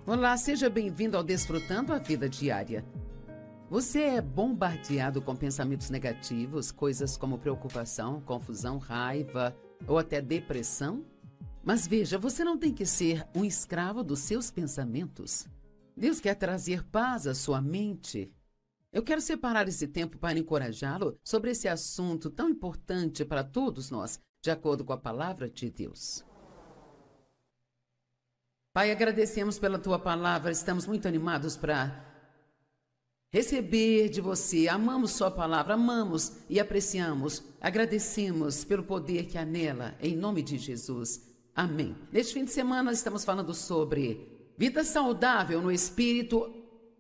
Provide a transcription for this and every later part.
Olá, seja bem-vindo ao Desfrutando a Vida Diária. Você é bombardeado com pensamentos negativos, coisas como preocupação, confusão, raiva ou até depressão? Mas veja, você não tem que ser um escravo dos seus pensamentos. Deus quer trazer paz à sua mente. Eu quero separar esse tempo para encorajá-lo sobre esse assunto tão importante para todos nós, de acordo com a palavra de Deus. Pai, agradecemos pela Tua palavra, estamos muito animados para receber de Você. Amamos Sua palavra, amamos e apreciamos, agradecemos pelo poder que há nela, em nome de Jesus. Amém. Neste fim de semana estamos falando sobre vida saudável no espírito,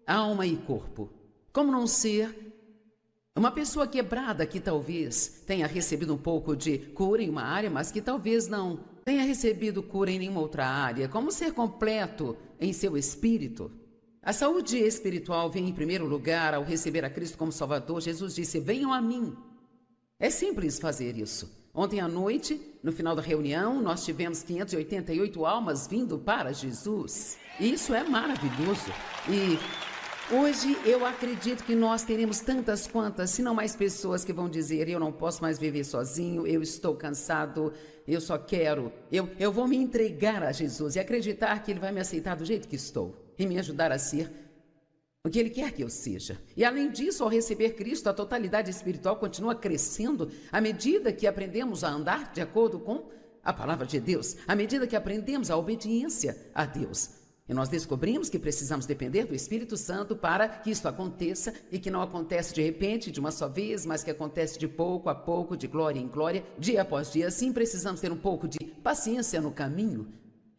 alma e corpo. Como não ser uma pessoa quebrada que talvez tenha recebido um pouco de cura em uma área, mas que talvez não tenha recebido cura em nenhuma outra área. Como ser completo em seu espírito? A saúde espiritual vem em primeiro lugar ao receber a Cristo como Salvador. Jesus disse: venham a mim. É simples fazer isso. Ontem à noite, no final da reunião, nós tivemos 588 almas vindo para Jesus. E isso é maravilhoso. E hoje eu acredito que nós teremos tantas quantas, se não mais pessoas que vão dizer: eu não posso mais viver sozinho, eu estou cansado, eu só quero, eu vou me entregar a Jesus e acreditar que Ele vai me aceitar do jeito que estou e me ajudar a ser o que Ele quer que eu seja. E além disso, ao receber Cristo, a totalidade espiritual continua crescendo à medida que aprendemos a andar de acordo com a palavra de Deus, à medida que aprendemos a obediência a Deus. E nós descobrimos que precisamos depender do Espírito Santo para que isso aconteça e que não acontece de repente, de uma só vez, mas que acontece de pouco a pouco, de glória em glória, dia após dia. Assim, precisamos ter um pouco de paciência no caminho.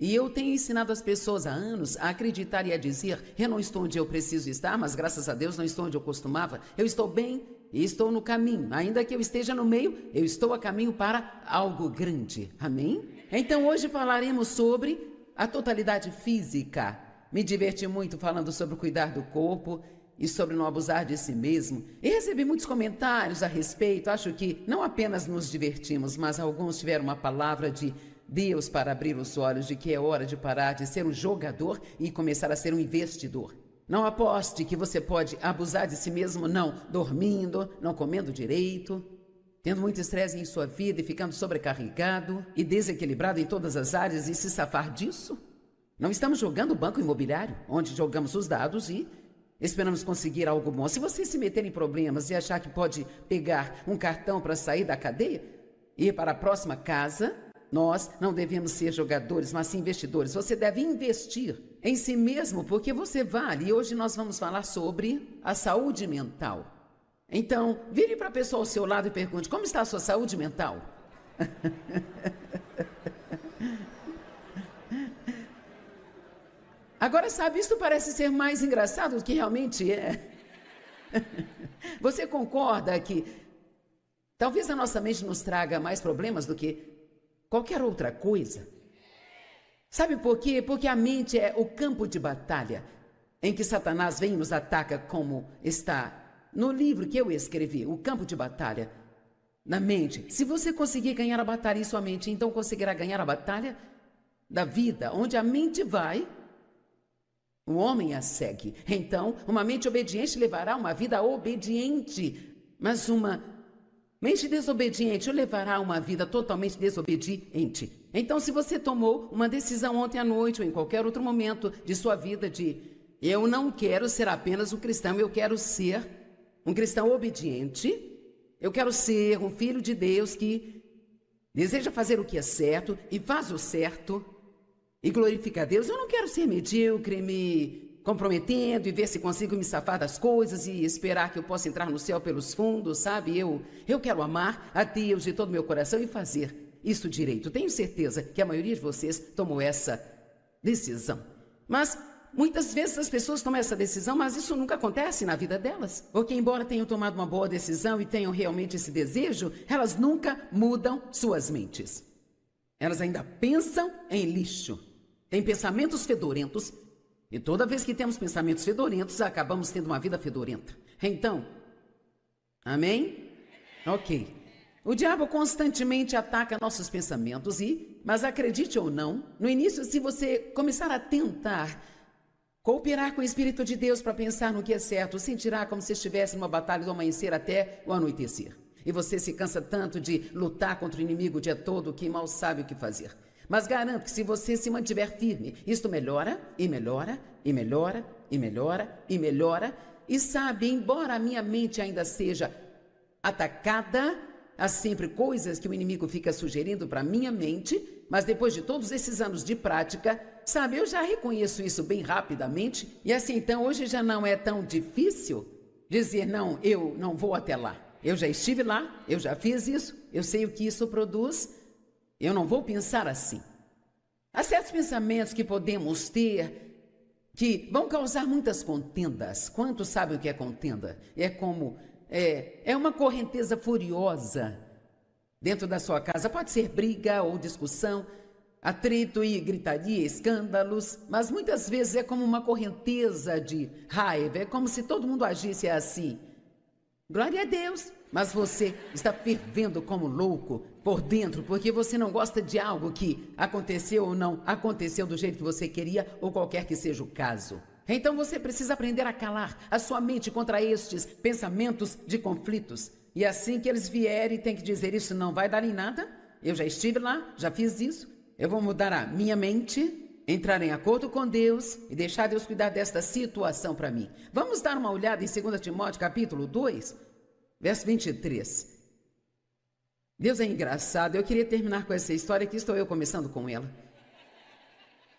E eu tenho ensinado as pessoas há anos a acreditar e a dizer: eu não estou onde eu preciso estar, mas graças a Deus não estou onde eu costumava. Eu estou bem e estou no caminho. Ainda que eu esteja no meio, eu estou a caminho para algo grande. Amém? Então hoje falaremos sobre a totalidade física. Me diverti muito falando sobre cuidar do corpo e sobre não abusar de si mesmo. E recebi muitos comentários a respeito. Acho que não apenas nos divertimos, mas alguns tiveram uma palavra de Deus para abrir os olhos de que é hora de parar de ser um jogador e começar a ser um investidor. Não aposte que você pode abusar de si mesmo, não dormindo, não comendo direito, tendo muito estresse em sua vida e ficando sobrecarregado e desequilibrado em todas as áreas e se safar disso? Não estamos jogando banco imobiliário, onde jogamos os dados e esperamos conseguir algo bom. Se você se meter em problemas e achar que pode pegar um cartão para sair da cadeia e ir para a próxima casa, nós não devemos ser jogadores, mas sim investidores. Você deve investir em si mesmo porque você vale. E hoje nós vamos falar sobre a saúde mental. Então, vire para a pessoa ao seu lado e pergunte: como está a sua saúde mental? Agora, sabe, isso parece ser mais engraçado do que realmente é. Você concorda que talvez a nossa mente nos traga mais problemas do que qualquer outra coisa? Sabe por quê? Porque a mente é o campo de batalha em que Satanás vem e nos ataca, como está no livro que eu escrevi, O Campo de Batalha, na mente. Se você conseguir ganhar a batalha em sua mente, então conseguirá ganhar a batalha da vida. Onde a mente vai, o homem a segue. Então, uma mente obediente levará uma vida obediente, mas uma mente desobediente o levará a uma vida totalmente desobediente. Então, se você tomou uma decisão ontem à noite ou em qualquer outro momento de sua vida de: eu não quero ser apenas um cristão, eu quero ser um cristão obediente, eu quero ser um filho de Deus que deseja fazer o que é certo e faz o certo e glorifica a Deus. Eu não quero ser medíocre, me comprometendo e ver se consigo me safar das coisas e esperar que eu possa entrar no céu pelos fundos, sabe? Eu quero amar a Deus de todo o meu coração e fazer isso direito. Tenho certeza que a maioria de vocês tomou essa decisão. Mas muitas vezes as pessoas tomam essa decisão, mas isso nunca acontece na vida delas. Porque embora tenham tomado uma boa decisão e tenham realmente esse desejo, elas nunca mudam suas mentes. Elas ainda pensam em lixo. Têm pensamentos fedorentos. E toda vez que temos pensamentos fedorentos, acabamos tendo uma vida fedorenta. Então, amém? Ok. O diabo constantemente ataca nossos pensamentos mas acredite ou não, no início, se você começar a tentar Cooperar com o Espírito de Deus para pensar no que é certo, sentirá como se estivesse numa batalha do amanhecer até o anoitecer. E você se cansa tanto de lutar contra o inimigo o dia todo que mal sabe o que fazer. Mas garanto que se você se mantiver firme, isto melhora, e melhora, e melhora, e melhora, e melhora. E sabe, embora a minha mente ainda seja atacada, há sempre coisas que o inimigo fica sugerindo para minha mente, mas depois de todos esses anos de prática, sabe, eu já reconheço isso bem rapidamente. E assim, então, hoje já não é tão difícil dizer, não, eu não vou até lá. Eu já estive lá, eu já fiz isso, eu sei o que isso produz, eu não vou pensar assim. Há certos pensamentos que podemos ter que vão causar muitas contendas. Quantos sabem o que é contenda? É uma correnteza furiosa dentro da sua casa. Pode ser briga ou discussão, atrito e gritaria, escândalos, mas muitas vezes é como uma correnteza de raiva, é como se todo mundo agisse assim. Glória a Deus, mas você está fervendo como louco por dentro, porque você não gosta de algo que aconteceu ou não aconteceu do jeito que você queria, ou qualquer que seja o caso. Então você precisa aprender a calar a sua mente contra estes pensamentos de conflitos. E assim que eles vierem, tem que dizer, isso não vai dar em nada, eu já estive lá, já fiz isso, eu vou mudar a minha mente, entrar em acordo com Deus e deixar Deus cuidar desta situação para mim. Vamos dar uma olhada em 2 Timóteo capítulo 2, verso 23. Deus é engraçado, eu queria terminar com essa história, que estou eu começando com ela.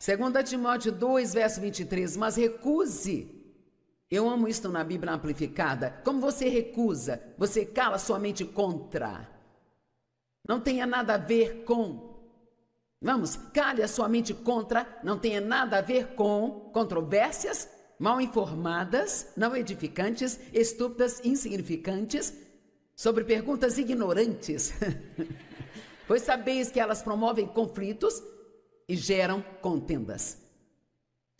2 Timóteo 2, verso 23, mas recuse. Eu amo isto na Bíblia amplificada. Como você recusa, você cala sua mente contra. Não tenha nada a ver com. Vamos, cale a sua mente contra, não tenha nada a ver com controvérsias mal informadas, não edificantes, estúpidas, insignificantes, sobre perguntas ignorantes. Pois sabeis que elas promovem conflitos e geram contendas.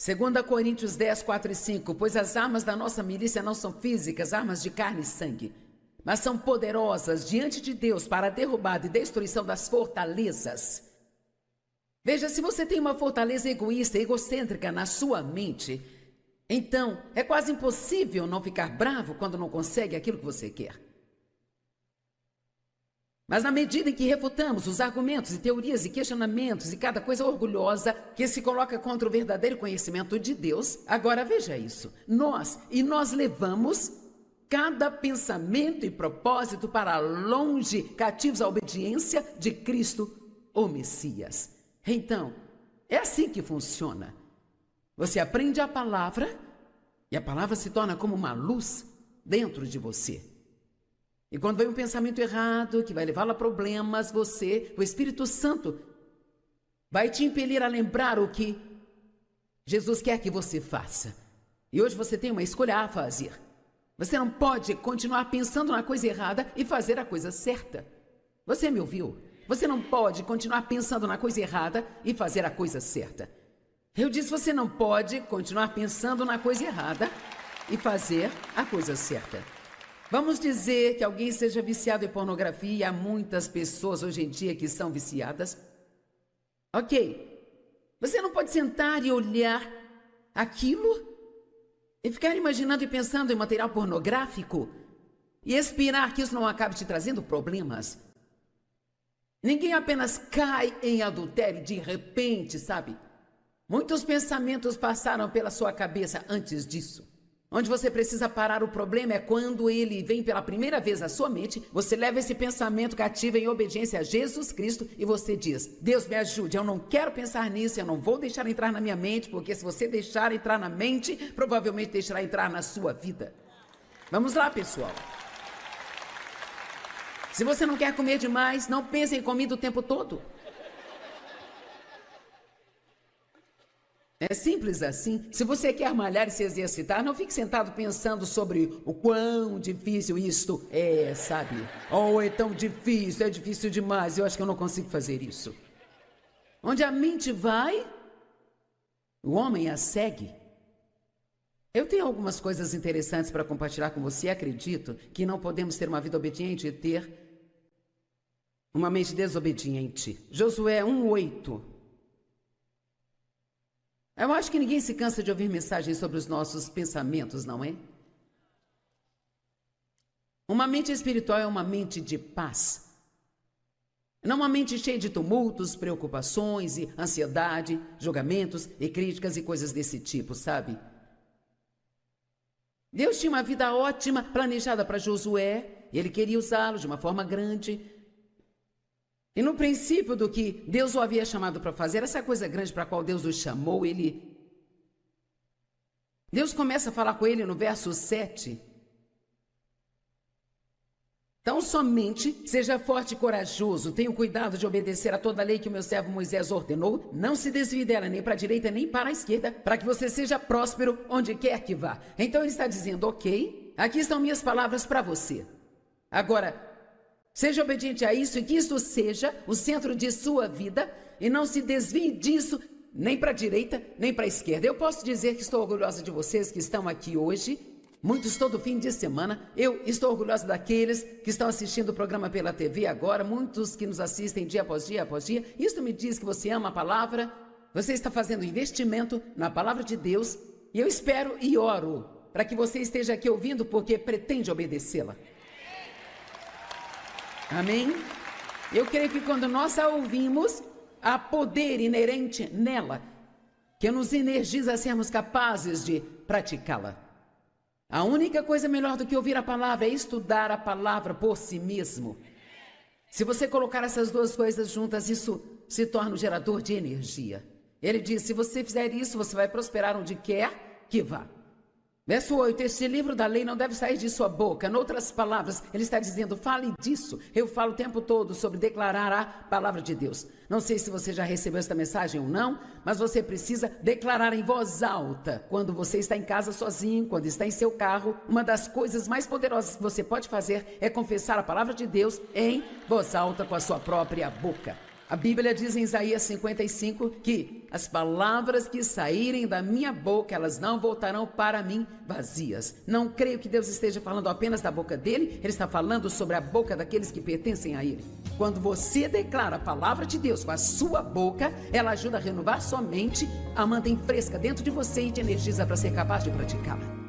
2 Coríntios 10, 4 e 5, pois as armas da nossa milícia não são físicas, armas de carne e sangue, mas são poderosas diante de Deus para a derrubada e destruição das fortalezas. Veja, se você tem uma fortaleza egoísta, egocêntrica na sua mente, então é quase impossível não ficar bravo quando não consegue aquilo que você quer. Mas na medida em que refutamos os argumentos e teorias e questionamentos e cada coisa orgulhosa que se coloca contra o verdadeiro conhecimento de Deus, agora veja isso, nós levamos cada pensamento e propósito para longe, cativos à obediência de Cristo, o Messias. Então, é assim que funciona. Você aprende a palavra e a palavra se torna como uma luz dentro de você. E quando vem um pensamento errado, que vai levá-lo a problemas, o Espírito Santo, vai te impelir a lembrar o que Jesus quer que você faça. E hoje você tem uma escolha a fazer. Você não pode continuar pensando na coisa errada e fazer a coisa certa. Você me ouviu? Você não pode continuar pensando na coisa errada e fazer a coisa certa. Eu disse, você não pode continuar pensando na coisa errada e fazer a coisa certa. Vamos dizer que alguém seja viciado em pornografia, e há muitas pessoas hoje em dia que são viciadas. Ok, você não pode sentar e olhar aquilo e ficar imaginando e pensando em material pornográfico e esperar que isso não acabe te trazendo problemas. Ninguém apenas cai em adultério de repente, sabe? Muitos pensamentos passaram pela sua cabeça antes disso. Onde você precisa parar o problema é quando ele vem pela primeira vez à sua mente, você leva esse pensamento cativo em obediência a Jesus Cristo e você diz, Deus me ajude, eu não quero pensar nisso, eu não vou deixar entrar na minha mente, porque se você deixar entrar na mente, provavelmente deixará entrar na sua vida. Vamos lá, pessoal. Se você não quer comer demais, não pense em comida o tempo todo. É simples assim. Se você quer malhar e se exercitar, não fique sentado pensando sobre o quão difícil isto é, sabe? Oh, é tão difícil, é difícil demais, eu acho que eu não consigo fazer isso. Onde a mente vai, o homem a segue. Eu tenho algumas coisas interessantes para compartilhar com você. Acredito que não podemos ter uma vida obediente e ter uma mente desobediente. Josué 1:8. Eu acho que ninguém se cansa de ouvir mensagens sobre os nossos pensamentos, não é? Uma mente espiritual é uma mente de paz. Não uma mente cheia de tumultos, preocupações e ansiedade, julgamentos e críticas e coisas desse tipo, sabe? Deus tinha uma vida ótima planejada para Josué, e ele queria usá-lo de uma forma grande. E no princípio do que Deus o havia chamado para fazer, essa coisa grande para a qual Deus o chamou, Deus começa a falar com ele no verso 7. Então, somente seja forte e corajoso, tenha cuidado de obedecer a toda a lei que o meu servo Moisés ordenou, não se desvie dela nem para a direita nem para a esquerda, para que você seja próspero onde quer que vá. Então ele está dizendo, ok, aqui estão minhas palavras para você. Agora, seja obediente a isso e que isso seja o centro de sua vida e não se desvie disso nem para a direita nem para a esquerda. Eu posso dizer que estou orgulhosa de vocês que estão aqui hoje, muitos todo fim de semana. Eu estou orgulhosa daqueles que estão assistindo o programa pela TV agora, muitos que nos assistem dia após dia após dia. Isso me diz que você ama a palavra, você está fazendo investimento na palavra de Deus, e eu espero e oro para que você esteja aqui ouvindo porque pretende obedecê-la. Amém? Eu creio que quando nós a ouvimos, há poder inerente nela, que nos energiza a sermos capazes de praticá-la. A única coisa melhor do que ouvir a palavra é estudar a palavra por si mesmo. Se você colocar essas duas coisas juntas, isso se torna um gerador de energia. Ele diz, se você fizer isso, você vai prosperar onde quer que vá. Verso 8, este livro da lei não deve sair de sua boca. Em outras palavras, ele está dizendo, fale disso. Eu falo o tempo todo sobre declarar a palavra de Deus. Não sei se você já recebeu esta mensagem ou não, mas você precisa declarar em voz alta. Quando você está em casa sozinho, quando está em seu carro, uma das coisas mais poderosas que você pode fazer é confessar a palavra de Deus em voz alta com a sua própria boca. A Bíblia diz em Isaías 55 que as palavras que saírem da minha boca, elas não voltarão para mim vazias. Não creio que Deus esteja falando apenas da boca dele, ele está falando sobre a boca daqueles que pertencem a ele. Quando você declara a palavra de Deus com a sua boca, ela ajuda a renovar sua mente, a mantém fresca dentro de você e te energiza para ser capaz de praticá-la.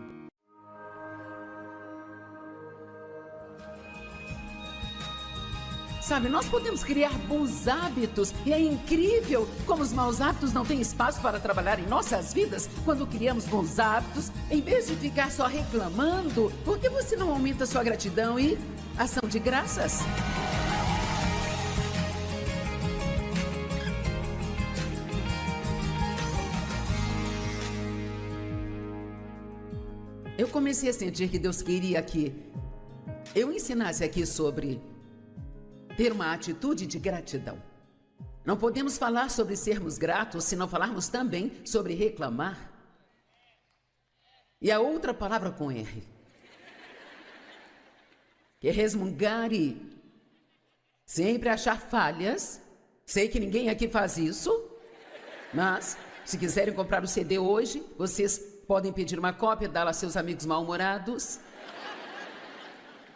Sabe, nós podemos criar bons hábitos e é incrível como os maus hábitos não têm espaço para trabalhar em nossas vidas. Quando criamos bons hábitos, em vez de ficar só reclamando, por que você não aumenta sua gratidão e ação de graças? Eu comecei a sentir que Deus queria que eu ensinasse aqui sobre ter uma atitude de gratidão. Não podemos falar sobre sermos gratos se não falarmos também sobre reclamar. E a outra palavra com R, que é resmungar e sempre achar falhas. Sei que ninguém aqui faz isso, mas se quiserem comprar o CD hoje, vocês podem pedir uma cópia, dá-la a seus amigos mal-humorados.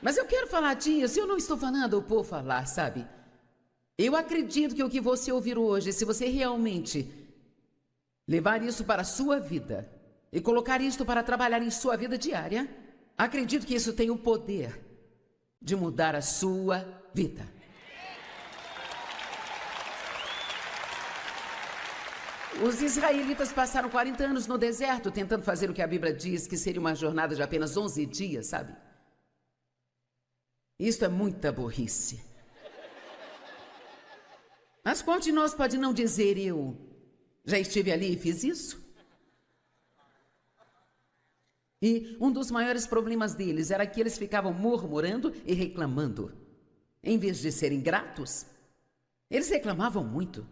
Mas eu quero falar disso, eu não estou falando por falar, sabe? Eu acredito que o que você ouvir hoje, se você realmente levar isso para a sua vida e colocar isso para trabalhar em sua vida diária, acredito que isso tem o poder de mudar a sua vida. Os israelitas passaram 40 anos no deserto tentando fazer o que a Bíblia diz que seria uma jornada de apenas 11 dias, sabe? Isso é muita burrice. Mas qual de nós pode não dizer, eu já estive ali e fiz isso? E um dos maiores problemas deles era que eles ficavam murmurando e reclamando. Em vez de serem gratos, eles reclamavam muito.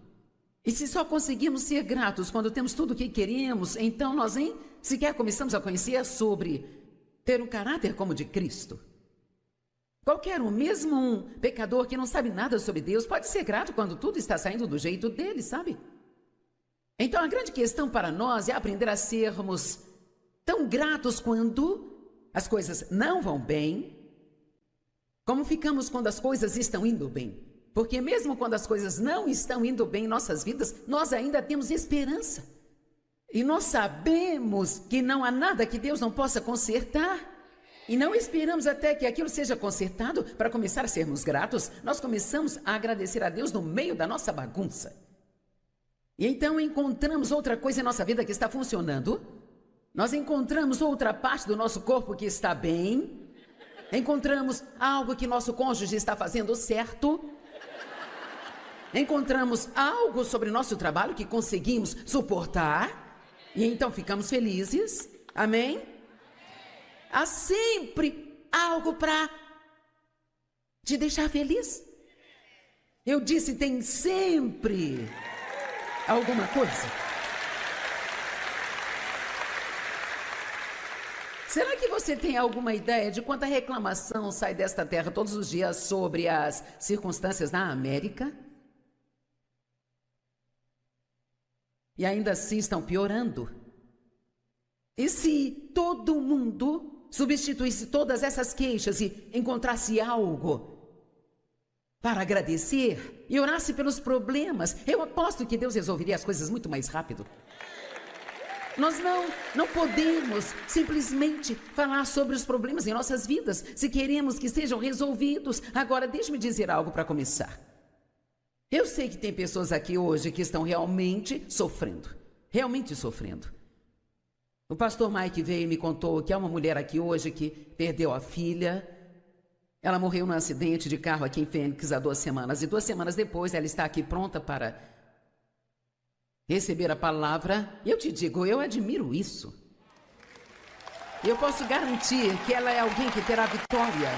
E se só conseguimos ser gratos quando temos tudo o que queremos, então nós nem sequer começamos a conhecer sobre ter um caráter como o de Cristo. Qualquer um, mesmo um pecador que não sabe nada sobre Deus, pode ser grato quando tudo está saindo do jeito dele, sabe? Então a grande questão para nós é aprender a sermos tão gratos quando as coisas não vão bem, como ficamos quando as coisas estão indo bem. Porque mesmo quando as coisas não estão indo bem em nossas vidas, nós ainda temos esperança. E nós sabemos que não há nada que Deus não possa consertar. E não esperamos até que aquilo seja consertado para começar a sermos gratos. Nós começamos a agradecer a Deus no meio da nossa bagunça. E então encontramos outra coisa em nossa vida que está funcionando. Nós encontramos outra parte do nosso corpo que está bem. Encontramos algo que nosso cônjuge está fazendo certo. Encontramos algo sobre nosso trabalho que conseguimos suportar. E então ficamos felizes. Amém? Há sempre algo para te deixar feliz. Eu disse, tem sempre alguma coisa. Será que você tem alguma ideia de quanta reclamação sai desta terra todos os dias sobre as circunstâncias na América? E ainda assim estão piorando. E se todo mundo substituísse todas essas queixas e encontrasse algo para agradecer e orasse pelos problemas, eu aposto que Deus resolveria as coisas muito mais rápido. Nós não podemos simplesmente falar sobre os problemas em nossas vidas se queremos que sejam resolvidos. Agora, deixe-me dizer algo para começar. Eu sei que tem pessoas aqui hoje que estão realmente sofrendo. O pastor Mike veio e me contou que há uma mulher aqui hoje que perdeu a filha. Ela morreu num acidente de carro aqui em Fênix há 2 semanas. E 2 semanas depois ela está aqui pronta para receber a palavra. E eu te digo, eu admiro isso. Eu posso garantir que ela é alguém que terá vitória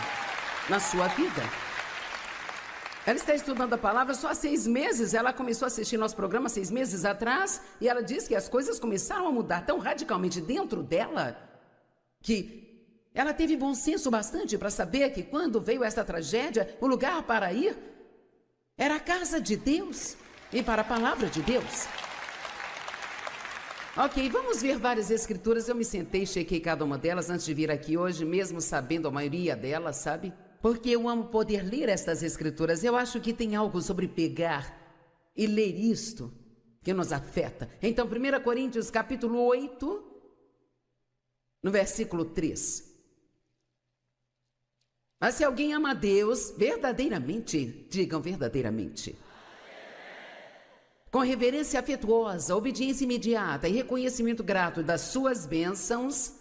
na sua vida. Ela está estudando a palavra só há 6 meses. Ela começou a assistir nosso programa 6 meses atrás. E ela disse que as coisas começaram a mudar tão radicalmente dentro dela que ela teve bom senso bastante para saber que quando veio esta tragédia, o lugar para ir era a casa de Deus e para a palavra de Deus. Ok, vamos ver várias escrituras. Eu me sentei e chequei cada uma delas antes de vir aqui hoje, mesmo sabendo a maioria delas, sabe? Porque eu amo poder ler estas escrituras. Eu acho que tem algo sobre pegar e ler isto que nos afeta. Então, 1 Coríntios capítulo 8, no versículo 3. Mas se alguém ama a Deus verdadeiramente, digam verdadeiramente, com reverência afetuosa, obediência imediata e reconhecimento grato das suas bênçãos,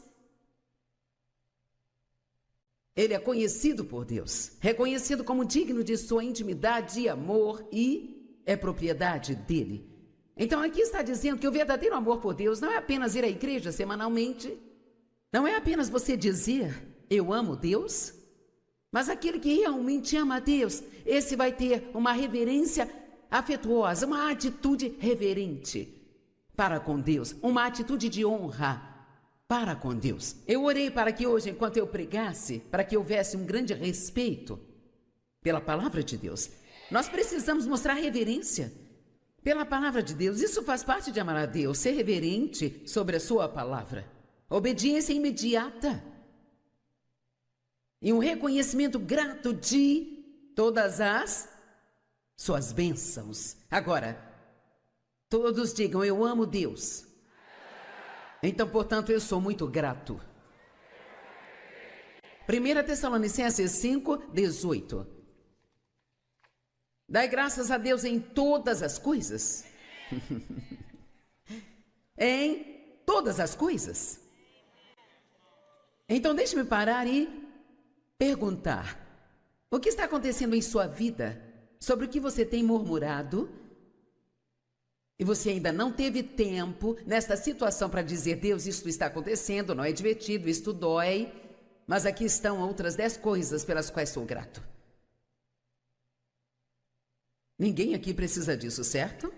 ele é conhecido por Deus, reconhecido como digno de sua intimidade e amor e é propriedade dele. Então aqui está dizendo que o verdadeiro amor por Deus não é apenas ir à igreja semanalmente, não é apenas você dizer, eu amo Deus, mas aquele que realmente ama a Deus, esse vai ter uma reverência afetuosa, uma atitude reverente para com Deus, uma atitude de honra para com Deus. Eu orei para que hoje, enquanto eu pregasse, para que houvesse um grande respeito pela palavra de Deus. Nós precisamos mostrar reverência pela palavra de Deus. Isso faz parte de amar a Deus, ser reverente sobre a sua palavra. Obediência imediata. E um reconhecimento grato de todas as suas bênçãos. Agora, todos digam, eu amo Deus. Então, portanto, eu sou muito grato. 1 Tessalonicenses 5, 18. Dai graças a Deus em todas as coisas. Em todas as coisas. Então, deixe-me parar e perguntar. O que está acontecendo em sua vida? Sobre o que você tem murmurado? E você ainda não teve tempo nesta situação para dizer, Deus, isto está acontecendo, não é divertido, isto dói, mas aqui estão outras 10 coisas pelas quais sou grato. Ninguém aqui precisa disso, certo?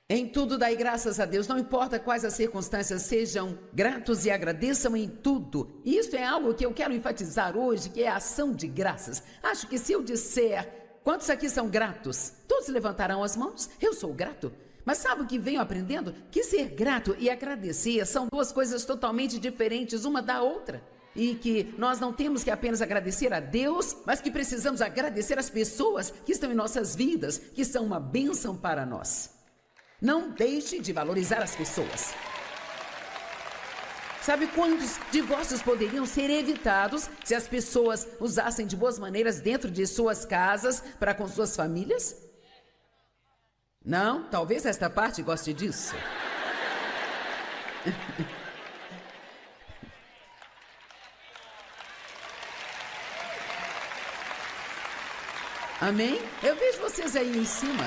Em tudo dai graças a Deus, não importa quais as circunstâncias, sejam gratos e agradeçam em tudo. E isso é algo que eu quero enfatizar hoje, que é a ação de graças. Acho que se eu disser, quantos aqui são gratos? Todos levantarão as mãos, eu sou grato. Mas sabe o que venho aprendendo? Que ser grato e agradecer são 2 coisas totalmente diferentes uma da outra. e que nós não temos que apenas agradecer a Deus, mas que precisamos agradecer as pessoas que estão em nossas vidas, que são uma bênção para nós. Não deixe de valorizar as pessoas. Sabe quantos divórcios poderiam ser evitados se as pessoas usassem de boas maneiras dentro de suas casas para com suas famílias? Não? Talvez esta parte goste disso. Amém? Eu vejo vocês aí em cima.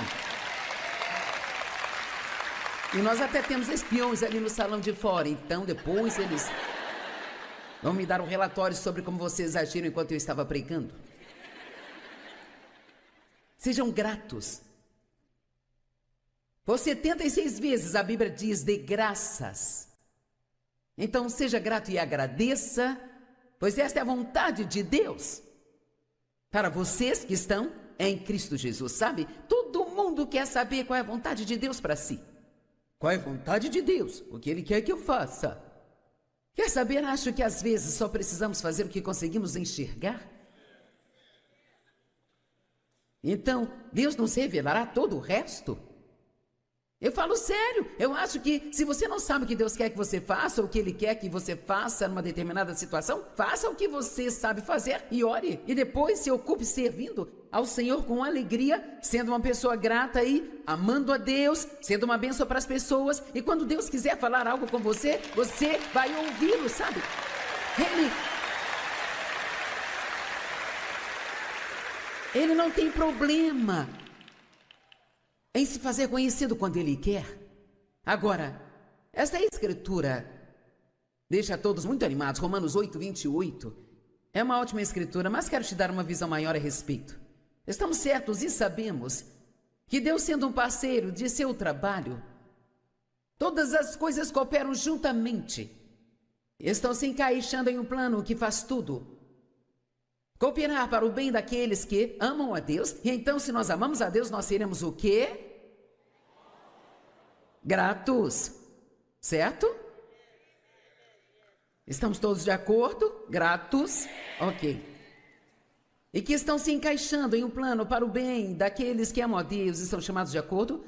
E nós até temos espiões ali no salão de fora. Então depois eles vão me dar um relatório sobre como vocês agiram enquanto eu estava pregando. Sejam gratos. Por 76 vezes a Bíblia diz de graças. Então seja grato e agradeça, pois esta é a vontade de Deus para vocês que estão em Cristo Jesus, sabe? Todo mundo quer saber qual é a vontade de Deus para si. Qual é a vontade de Deus? O que Ele quer que eu faça? Quer saber? Acho que às vezes só precisamos fazer o que conseguimos enxergar. Então, Deus nos revelará todo o resto. Eu falo sério, eu acho que se você não sabe o que Deus quer que você faça, ou o que Ele quer que você faça numa determinada situação, faça o que você sabe fazer e ore. E depois se ocupe servindo ao Senhor com alegria, sendo uma pessoa grata e amando a Deus, sendo uma bênção para as pessoas. E quando Deus quiser falar algo com você, você vai ouvi-lo, sabe? Ele não tem problema em se fazer conhecido quando Ele quer. Agora, esta escritura deixa todos muito animados. Romanos 8, 28 é uma ótima escritura, mas quero te dar uma visão maior a respeito. Estamos certos e sabemos que Deus, sendo um parceiro de seu trabalho, todas as coisas cooperam juntamente, estão se encaixando em um plano que faz tudo cooperar para o bem daqueles que amam a Deus. E então, se nós amamos a Deus, nós seremos o quê? Gratos. Certo? Estamos todos de acordo? Gratos? Ok. E que estão se encaixando em um plano para o bem daqueles que amam a Deus e são chamados de acordo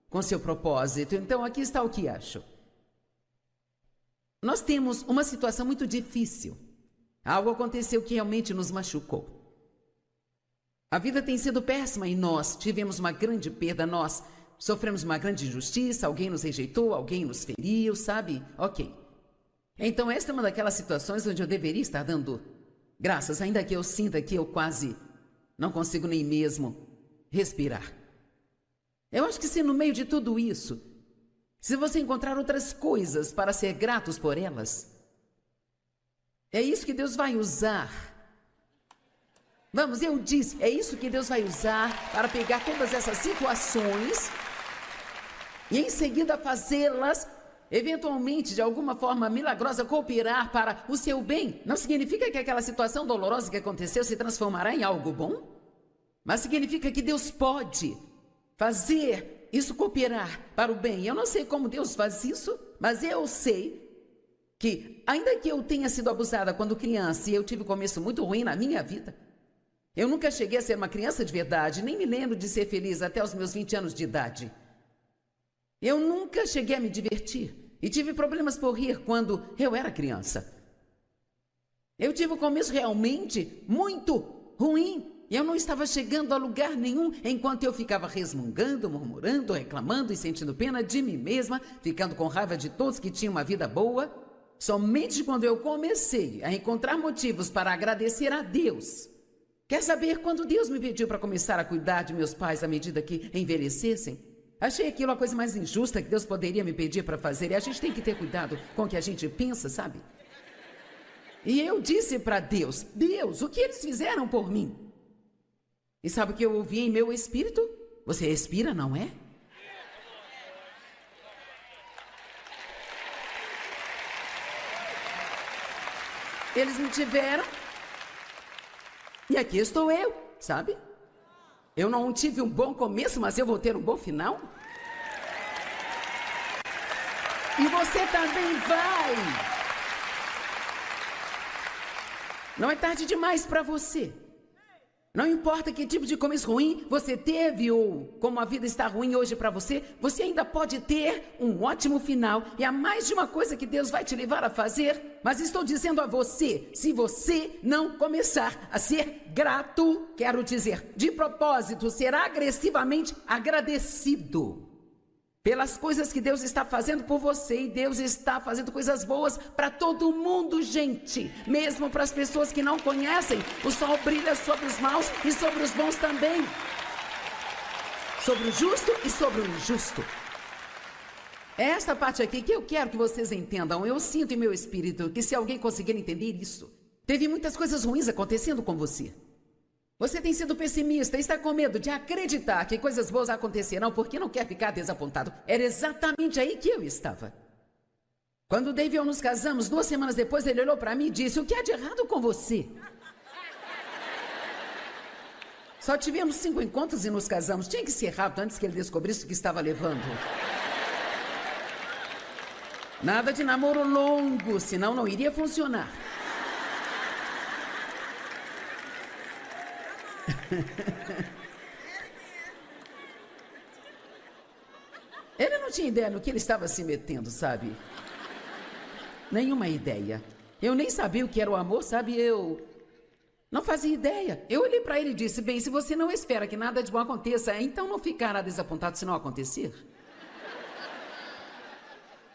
com seu propósito. Então, aqui está o que acho. Nós temos uma situação muito difícil. Algo aconteceu que realmente nos machucou. A vida tem sido péssima e nós tivemos uma grande perda, nós sofremos uma grande injustiça, alguém nos rejeitou, alguém nos feriu, sabe? Ok. Então esta é uma daquelas situações onde eu deveria estar dando graças, ainda que eu sinta que eu quase não consigo nem mesmo respirar. Eu acho que se no meio de tudo isso, se você encontrar outras coisas para ser gratos por elas, é isso que Deus vai usar. Vamos, eu disse, é isso que Deus vai usar para pegar todas essas situações e em seguida fazê-las, eventualmente, de alguma forma milagrosa, cooperar para o seu bem. Não significa que aquela situação dolorosa que aconteceu se transformará em algo bom, mas significa que Deus pode fazer isso cooperar para o bem. Eu não sei como Deus faz isso, mas eu sei que, ainda que eu tenha sido abusada quando criança e eu tive um começo muito ruim na minha vida, eu nunca cheguei a ser uma criança de verdade, nem me lembro de ser feliz até os meus 20 anos de idade. Eu nunca cheguei a me divertir e tive problemas por rir quando eu era criança. Eu tive um começo realmente muito ruim e eu não estava chegando a lugar nenhum enquanto eu ficava resmungando, murmurando, reclamando e sentindo pena de mim mesma, ficando com raiva de todos que tinham uma vida boa. Somente quando eu comecei a encontrar motivos para agradecer a Deus. Quer saber, quando Deus me pediu para começar a cuidar de meus pais à medida que envelhecessem, achei aquilo a coisa mais injusta que Deus poderia me pedir para fazer. E a gente tem que ter cuidado com o que a gente pensa, sabe? E eu disse para Deus, Deus, o que eles fizeram por mim? E sabe o que eu ouvi em meu espírito? Você respira, não é? Eles me tiveram e aqui estou eu, sabe? Eu não tive um bom começo, mas eu vou ter um bom final. E você também vai. Não é tarde demais para você. Não importa que tipo de começo ruim você teve ou como a vida está ruim hoje para você, você ainda pode ter um ótimo final. E há mais de uma coisa que Deus vai te levar a fazer. Mas estou dizendo a você, se você não começar a ser grato, quero dizer, de propósito, ser agressivamente agradecido pelas coisas que Deus está fazendo por você, e Deus está fazendo coisas boas para todo mundo, gente. Mesmo para as pessoas que não conhecem, o sol brilha sobre os maus e sobre os bons também. Sobre o justo e sobre o injusto. É essa parte aqui que eu quero que vocês entendam. Eu sinto em meu espírito que se alguém conseguir entender isso, teve muitas coisas ruins acontecendo com você. Você tem sido pessimista, está com medo de acreditar que coisas boas acontecerão porque não quer ficar desapontado. Era exatamente aí que eu estava. Quando o Dave e eu nos casamos, 2 semanas depois ele olhou para mim e disse: o que há de errado com você? Só tivemos 5 encontros e nos casamos. Tinha que ser rápido antes que ele descobrisse o que estava levando. Nada de namoro longo, senão não iria funcionar. Ele não tinha ideia no que ele estava se metendo, sabe? Nenhuma ideia. Eu nem sabia o que era o amor, sabe? Eu não fazia ideia. Eu olhei para ele e disse: bem, se você não espera que nada de bom aconteça, então não ficará desapontado se não acontecer.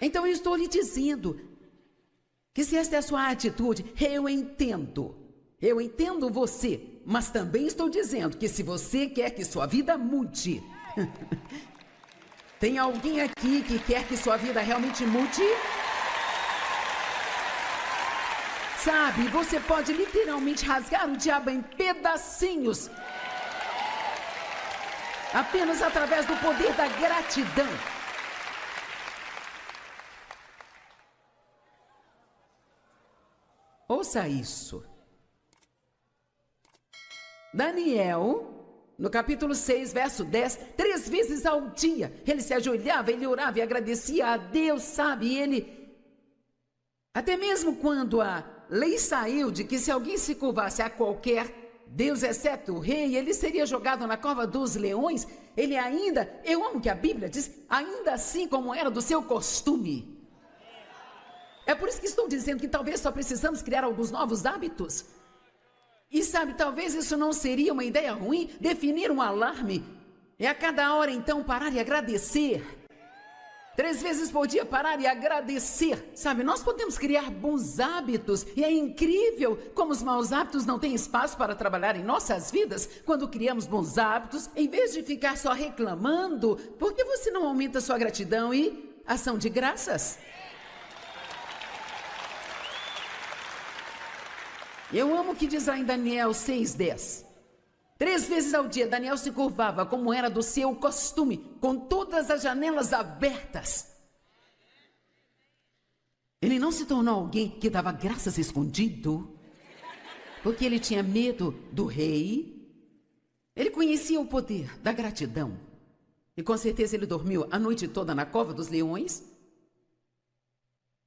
Então eu estou lhe dizendo que se esta é a sua atitude, eu entendo você. Mas também estou dizendo que se você quer que sua vida mude, tem alguém aqui que quer que sua vida realmente mude? Sabe, você pode literalmente rasgar o diabo em pedacinhos, apenas através do poder da gratidão. Ouça isso. Daniel, no capítulo 6, verso 10, 3 vezes ao dia, ele se ajoelhava, ele orava e agradecia a Deus, sabe? E ele, até mesmo quando a lei saiu de que se alguém se curvasse a qualquer Deus, exceto o rei, ele seria jogado na cova dos leões, ele ainda, eu amo que a Bíblia diz, ainda assim como era do seu costume. É por isso que estou dizendo que talvez só precisamos criar alguns novos hábitos. E sabe, talvez isso não seria uma ideia ruim, definir um alarme. É a cada hora, então, parar e agradecer. 3 vezes por dia, parar e agradecer. Sabe, nós podemos criar bons hábitos. E é incrível como os maus hábitos não têm espaço para trabalhar em nossas vidas. Quando criamos bons hábitos, em vez de ficar só reclamando, por que você não aumenta sua gratidão e ação de graças? Eu amo o que diz lá em Daniel 6:10. 3 vezes ao dia, Daniel se curvava, como era do seu costume, com todas as janelas abertas. Ele não se tornou alguém que dava graças escondido, porque ele tinha medo do rei. Ele conhecia o poder da gratidão. E com certeza ele dormiu a noite toda na cova dos leões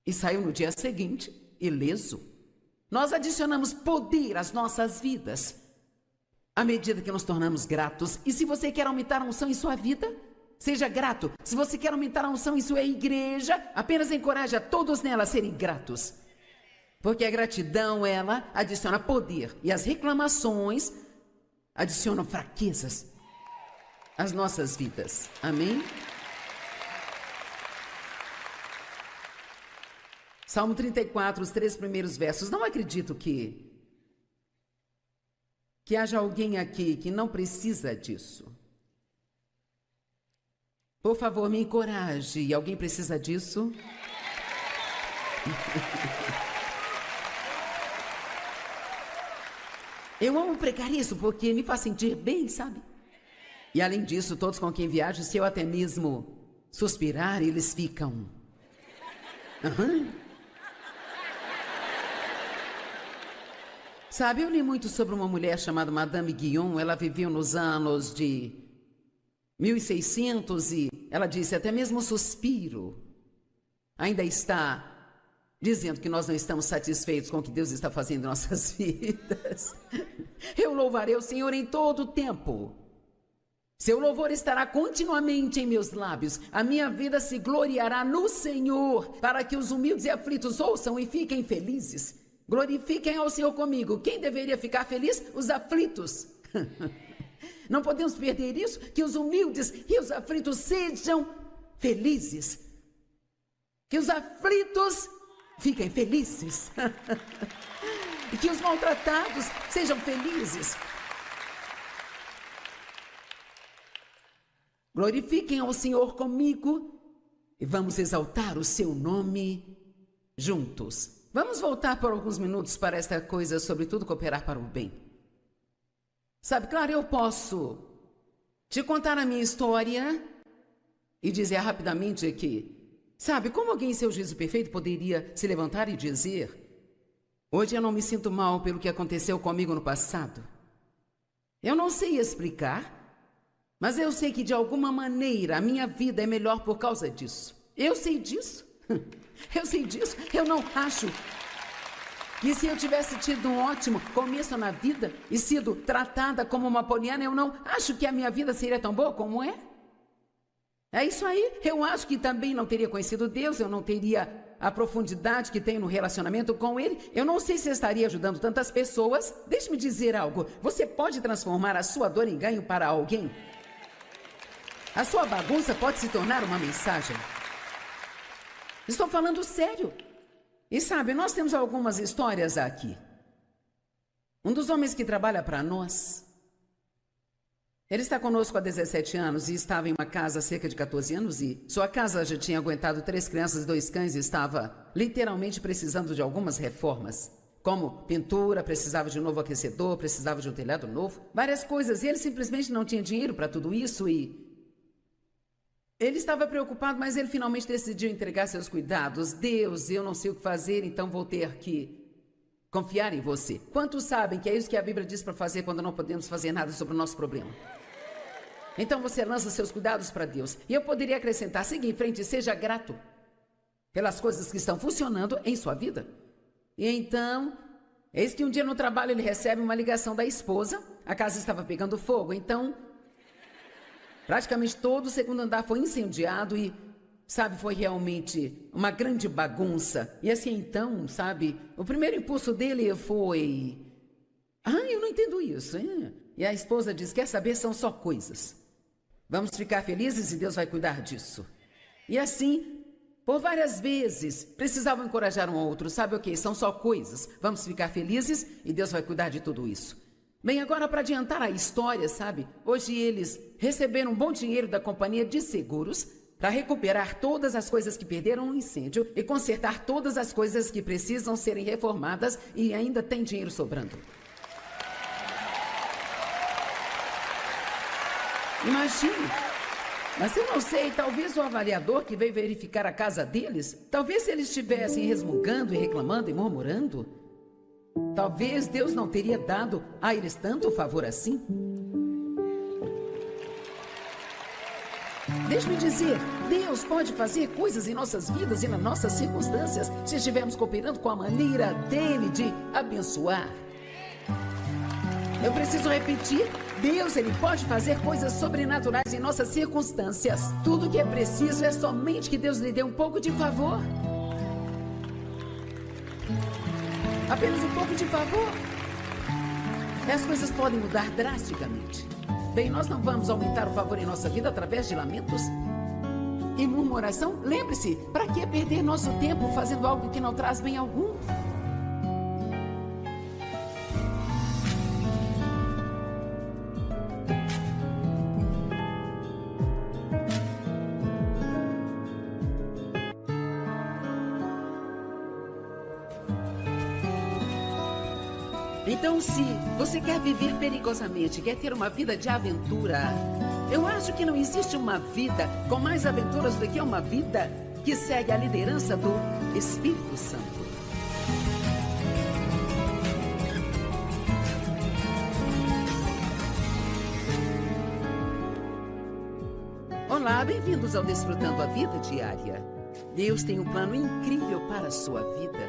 e saiu no dia seguinte, ileso. Nós adicionamos poder às nossas vidas à medida que nos tornamos gratos. E se você quer aumentar a unção em sua vida, seja grato. Se você quer aumentar a unção em sua igreja, apenas encoraje a todos nela a serem gratos. Porque a gratidão, ela adiciona poder. E as reclamações adicionam fraquezas às nossas vidas. Amém? Salmo 34, os 3 primeiros versos. Não acredito que haja alguém aqui que não precisa disso. Por favor, me encoraje. Alguém precisa disso? Eu amo pregar isso porque me faz sentir bem, sabe? E além disso, todos com quem viajo, se eu até mesmo suspirar, eles ficam... Sabe, eu li muito sobre uma mulher chamada Madame Guyon. Ela viveu nos anos de 1600 e ela disse, até mesmo o suspiro ainda está dizendo que nós não estamos satisfeitos com o que Deus está fazendo em nossas vidas. Eu louvarei o Senhor em todo o tempo. Seu louvor estará continuamente em meus lábios. A minha vida se gloriará no Senhor, para que os humildes e aflitos ouçam e fiquem felizes. Glorifiquem ao Senhor comigo. Quem deveria ficar feliz? Os aflitos. Não podemos perder isso, que os humildes e os aflitos sejam felizes. Que os aflitos fiquem felizes. E que os maltratados sejam felizes. Glorifiquem ao Senhor comigo e vamos exaltar o seu nome juntos. Vamos voltar por alguns minutos para esta coisa, sobretudo cooperar para o bem. Sabe, claro, eu posso te contar a minha história e dizer rapidamente que, sabe, como alguém em seu juízo perfeito poderia se levantar e dizer: hoje eu não me sinto mal pelo que aconteceu comigo no passado. Eu não sei explicar, mas eu sei que de alguma maneira a minha vida é melhor por causa disso. Eu sei disso. Eu sei disso. Eu não acho que se eu tivesse tido um ótimo começo na vida e sido tratada como uma poliana, eu não acho que a minha vida seria tão boa como é. É isso aí. Eu acho que também não teria conhecido Deus, eu não teria a profundidade que tenho no relacionamento com Ele. Eu não sei se estaria ajudando tantas pessoas. Deixe-me dizer algo. Você pode transformar a sua dor em ganho para alguém. A sua bagunça pode se tornar uma mensagem. Estou falando sério. E sabe, nós temos algumas histórias aqui. Um dos homens que trabalha para nós, ele está conosco há 17 anos e estava em uma casa há cerca de 14 anos e sua casa já tinha aguentado 3 crianças e 2 cães e estava literalmente precisando de algumas reformas. Como pintura, precisava de um novo aquecedor, precisava de um telhado novo, várias coisas. E ele simplesmente não tinha dinheiro para tudo isso e ele estava preocupado, mas ele finalmente decidiu entregar seus cuidados. Deus, eu não sei o que fazer, então vou ter que confiar em você. Quantos sabem que é isso que a Bíblia diz para fazer quando não podemos fazer nada sobre o nosso problema? Então você lança seus cuidados para Deus. E eu poderia acrescentar, siga em frente e seja grato pelas coisas que estão funcionando em sua vida. E então, eis que um dia no trabalho ele recebe uma ligação da esposa. A casa estava pegando fogo, então praticamente todo o segundo andar foi incendiado e, sabe, foi realmente uma grande bagunça. E assim, então, sabe, o primeiro impulso dele foi: eu não entendo isso. E a esposa diz: quer saber, são só coisas. Vamos ficar felizes e Deus vai cuidar disso. E assim, por várias vezes, precisavam encorajar um ao outro. Sabe o que? São só coisas. Vamos ficar felizes e Deus vai cuidar de tudo isso. Bem, agora para adiantar a história, sabe? Hoje eles receberam um bom dinheiro da companhia de seguros para recuperar todas as coisas que perderam no incêndio e consertar todas as coisas que precisam serem reformadas e ainda tem dinheiro sobrando. Imagine. Mas eu não sei, talvez o avaliador que veio verificar a casa deles, talvez se eles estivessem resmungando e reclamando e murmurando, talvez Deus não teria dado a eles tanto favor assim. Deixe-me dizer, Deus pode fazer coisas em nossas vidas e nas nossas circunstâncias se estivermos cooperando com a maneira dele de abençoar. Eu preciso repetir, Deus, ele pode fazer coisas sobrenaturais em nossas circunstâncias. Tudo que é preciso é somente que Deus lhe dê um pouco de favor. Apenas um pouco de favor. E as coisas podem mudar drasticamente. Bem, nós não vamos aumentar o favor em nossa vida através de lamentos e murmuração. Lembre-se, para que perder nosso tempo fazendo algo que não traz bem algum? Então, se você quer viver perigosamente, quer ter uma vida de aventura, eu acho que não existe uma vida com mais aventuras do que uma vida que segue a liderança do Espírito Santo. Olá, bem-vindos ao Desfrutando a Vida Diária. Deus tem um plano incrível para a sua vida.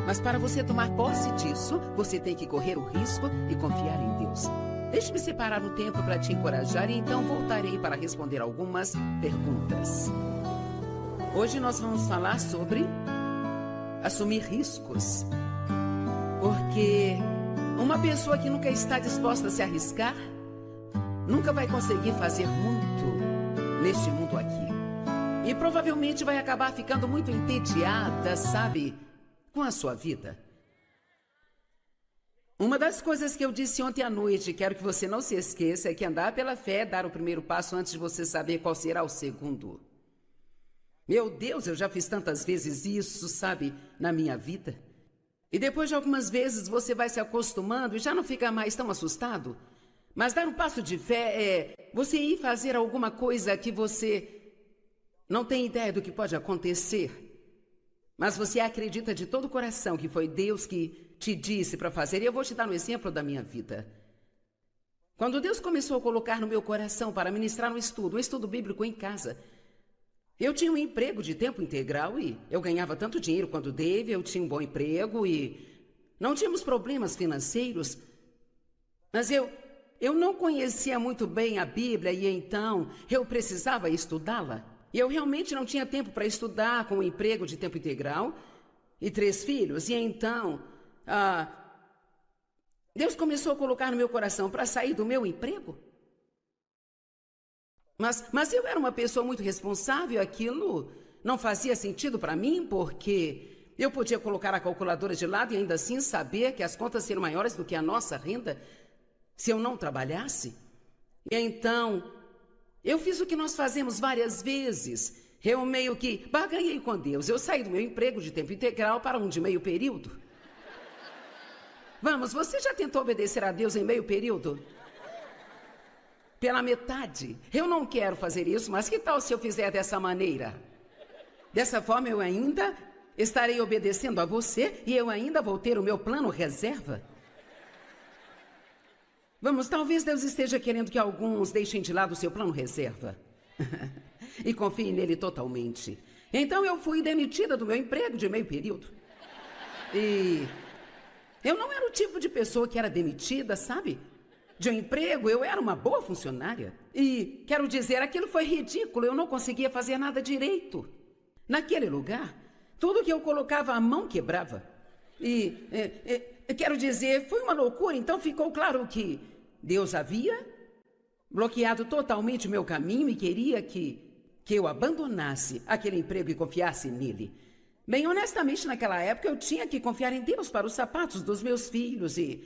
Mas para você tomar posse disso, você tem que correr o risco e confiar em Deus. Deixe-me separar um tempo para te encorajar e então voltarei para responder algumas perguntas. Hoje nós vamos falar sobre assumir riscos. Porque uma pessoa que nunca está disposta a se arriscar, nunca vai conseguir fazer muito neste mundo aqui. E provavelmente vai acabar ficando muito entediada, sabe, com a sua vida. Uma das coisas que eu disse ontem à noite, quero que você não se esqueça, é que andar pela fé é dar o primeiro passo antes de você saber qual será o segundo. Meu Deus, eu já fiz tantas vezes isso, sabe, na minha vida. E depois de algumas vezes você vai se acostumando e já não fica mais tão assustado. Mas dar um passo de fé é você ir fazer alguma coisa que você não tem ideia do que pode acontecer. Mas você acredita de todo o coração que foi Deus que te disse para fazer. E eu vou te dar um exemplo da minha vida. Quando Deus começou a colocar no meu coração para ministrar um estudo bíblico em casa, eu tinha um emprego de tempo integral e eu ganhava tanto dinheiro quanto Dave, eu tinha um bom emprego e não tínhamos problemas financeiros. Mas eu não conhecia muito bem a Bíblia e então eu precisava estudá-la. E eu realmente não tinha tempo para estudar com um emprego de tempo integral e 3 filhos. E então, Deus começou a colocar no meu coração para sair do meu emprego. Mas eu era uma pessoa muito responsável, aquilo não fazia sentido para mim, porque eu podia colocar a calculadora de lado e ainda assim saber que as contas seriam maiores do que a nossa renda se eu não trabalhasse. E então, eu fiz o que nós fazemos várias vezes. Eu meio que barganhei com Deus. Eu saí do meu emprego de tempo integral para um de meio período. Vamos, você já tentou obedecer a Deus em meio período? Pela metade. Eu não quero fazer isso, mas que tal se eu fizer dessa maneira? Dessa forma eu ainda estarei obedecendo a você e eu ainda vou ter o meu plano reserva. Vamos, talvez Deus esteja querendo que alguns deixem de lado o seu plano reserva e confiem nele totalmente. Então eu fui demitida do meu emprego de meio período. E eu não era o tipo de pessoa que era demitida, sabe? De um emprego, eu era uma boa funcionária. E, quero dizer, aquilo foi ridículo, eu não conseguia fazer nada direito. Naquele lugar, tudo que eu colocava a mão quebrava. Quero dizer, foi uma loucura, então ficou claro que Deus havia bloqueado totalmente o meu caminho e queria que eu abandonasse aquele emprego e confiasse nele. Bem, honestamente, naquela época eu tinha que confiar em Deus para os sapatos dos meus filhos e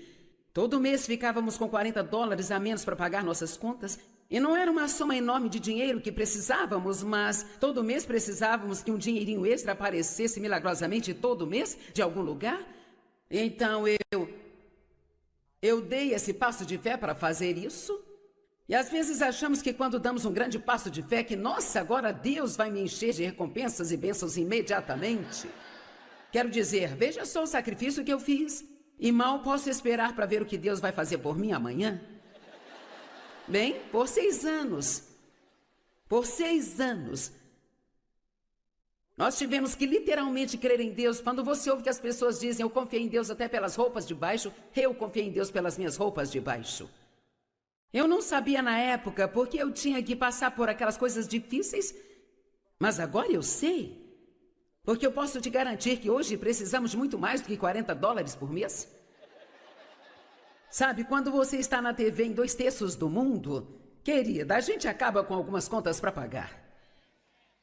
todo mês ficávamos com $40 a menos para pagar nossas contas. E não era uma soma enorme de dinheiro que precisávamos, mas todo mês precisávamos que um dinheirinho extra aparecesse milagrosamente todo mês de algum lugar. Então eu dei esse passo de fé para fazer isso. E às vezes achamos que quando damos um grande passo de fé, que nossa, agora Deus vai me encher de recompensas e bênçãos imediatamente. Quero dizer, veja só o sacrifício que eu fiz. E mal posso esperar para ver o que Deus vai fazer por mim amanhã. Bem, por 6 anos. Por 6 anos. Nós tivemos que literalmente crer em Deus. Quando você ouve que as pessoas dizem, eu confiei em Deus até pelas roupas de baixo, eu confiei em Deus pelas minhas roupas de baixo. Eu não sabia na época porque eu tinha que passar por aquelas coisas difíceis, mas agora eu sei. Porque eu posso te garantir que hoje precisamos de muito mais do que $40 por mês. Sabe, quando você está na TV em 2/3 do mundo, querida, a gente acaba com algumas contas para pagar.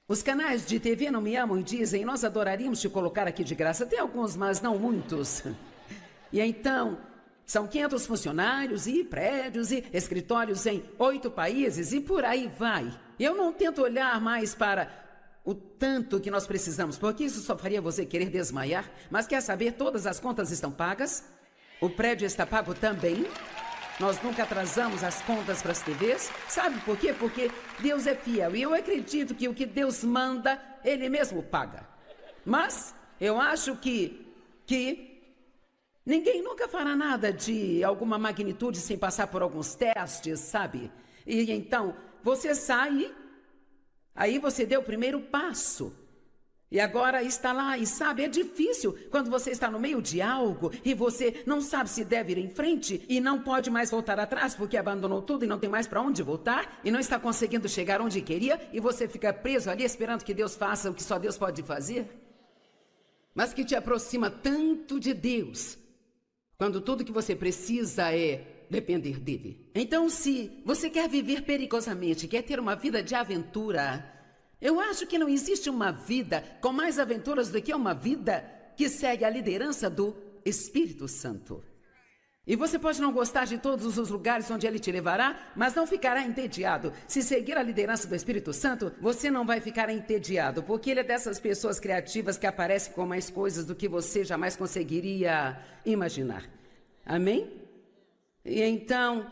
Os canais de TV não me amam e dizem, nós adoraríamos te colocar aqui de graça. Tem alguns, mas não muitos. E então, são 500 funcionários e prédios e escritórios em 8 países e por aí vai. Eu não tento olhar mais para o tanto que nós precisamos, porque isso só faria você querer desmaiar. Mas quer saber, todas as contas estão pagas, o prédio está pago também, nós nunca atrasamos as contas para as TVs. Sabe por quê? Porque Deus é fiel e eu acredito que o que Deus manda, Ele mesmo paga. Mas eu acho que ninguém nunca fará nada de alguma magnitude sem passar por alguns testes, sabe? E então, você sai, aí você deu o primeiro passo. E agora está lá, e sabe, é difícil quando você está no meio de algo e você não sabe se deve ir em frente e não pode mais voltar atrás porque abandonou tudo e não tem mais para onde voltar e não está conseguindo chegar onde queria e você fica preso ali esperando que Deus faça o que só Deus pode fazer. Mas que te aproxima tanto de Deus, quando tudo que você precisa é depender dele. Então, se você quer viver perigosamente, quer ter uma vida de aventura, eu acho que não existe uma vida com mais aventuras do que uma vida que segue a liderança do Espírito Santo. E você pode não gostar de todos os lugares onde ele te levará, mas não ficará entediado. Se seguir a liderança do Espírito Santo, você não vai ficar entediado, porque ele é dessas pessoas criativas que aparecem com mais coisas do que você jamais conseguiria imaginar. Amém? E então,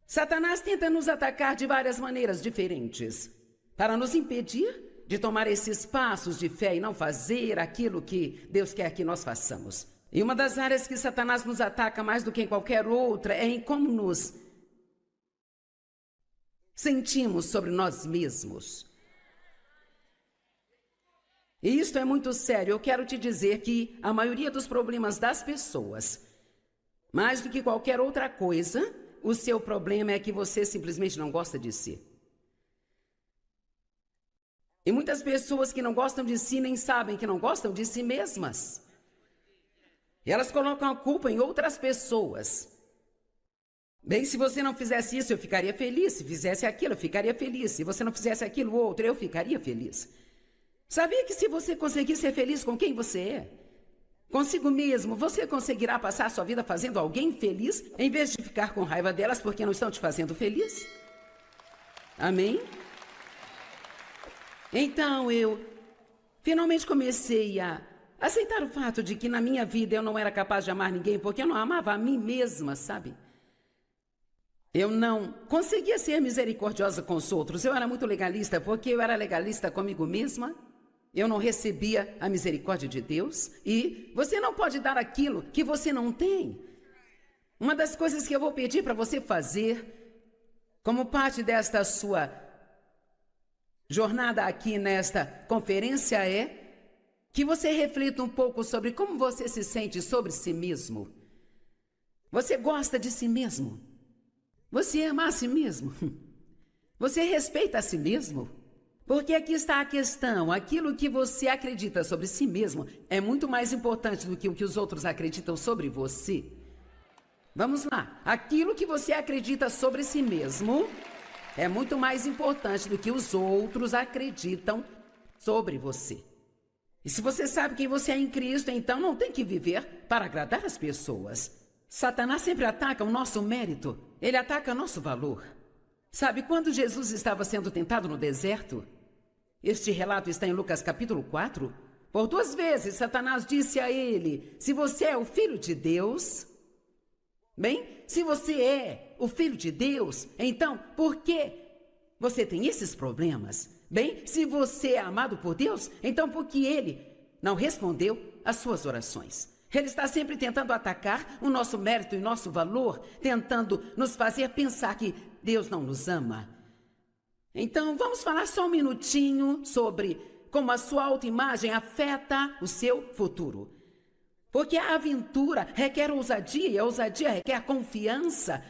Satanás tenta nos atacar de várias maneiras diferentes, para nos impedir de tomar esses passos de fé e não fazer aquilo que Deus quer que nós façamos. E uma das áreas que Satanás nos ataca mais do que em qualquer outra é em como nos sentimos sobre nós mesmos. E isto é muito sério. Eu quero te dizer que a maioria dos problemas das pessoas, mais do que qualquer outra coisa, o seu problema é que você simplesmente não gosta de si. E muitas pessoas que não gostam de si nem sabem que não gostam de si mesmas. E elas colocam a culpa em outras pessoas. Bem, se você não fizesse isso, eu ficaria feliz. Se fizesse aquilo, eu ficaria feliz. Se você não fizesse aquilo outro, eu ficaria feliz. Sabia que se você conseguir ser feliz com quem você é, consigo mesmo, você conseguirá passar sua vida fazendo alguém feliz, em vez de ficar com raiva delas porque não estão te fazendo feliz? Amém? Então eu finalmente comecei a aceitar o fato de que na minha vida eu não era capaz de amar ninguém porque eu não amava a mim mesma, sabe? Eu não conseguia ser misericordiosa com os outros. Eu era muito legalista porque eu era legalista comigo mesma. Eu não recebia a misericórdia de Deus. E você não pode dar aquilo que você não tem. Uma das coisas que eu vou pedir para você fazer, como parte desta sua jornada aqui nesta conferência, é que você reflita um pouco sobre como você se sente sobre si mesmo. Você gosta de si mesmo? Você ama a si mesmo? Você respeita a si mesmo? Porque aqui está a questão. Aquilo que você acredita sobre si mesmo é muito mais importante do que o que os outros acreditam sobre você. Vamos lá. Aquilo que você acredita sobre si mesmo é muito mais importante do que os outros acreditam sobre você. E se você sabe quem você é em Cristo, então não tem que viver para agradar as pessoas. Satanás sempre ataca o nosso mérito. Ele ataca nosso valor. Sabe, quando Jesus estava sendo tentado no deserto, este relato está em Lucas capítulo 4, por 2 vezes Satanás disse a ele: se você é o filho de Deus, bem, se você é o filho de Deus, então por que você tem esses problemas? Bem, se você é amado por Deus, então por que ele não respondeu às suas orações? Ele está sempre tentando atacar o nosso mérito e nosso valor, tentando nos fazer pensar que Deus não nos ama. Então, vamos falar só um minutinho sobre como a sua autoimagem afeta o seu futuro. Porque a aventura requer ousadia, e a ousadia requer confiança.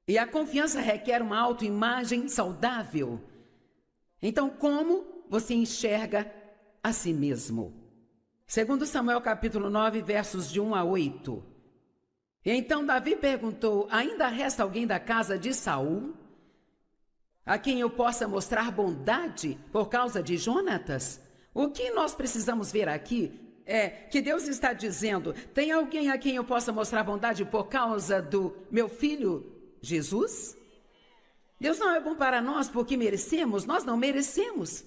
E a confiança requer uma autoimagem saudável. Então, como você enxerga a si mesmo? 2 Samuel capítulo 9, versos de 1 a 8. E então Davi perguntou: ainda resta alguém da casa de Saul, a quem eu possa mostrar bondade por causa de Jonatas? O que nós precisamos ver aqui é que Deus está dizendo: tem alguém a quem eu possa mostrar bondade por causa do meu filho Jesus? Deus não é bom para nós porque merecemos, nós não merecemos.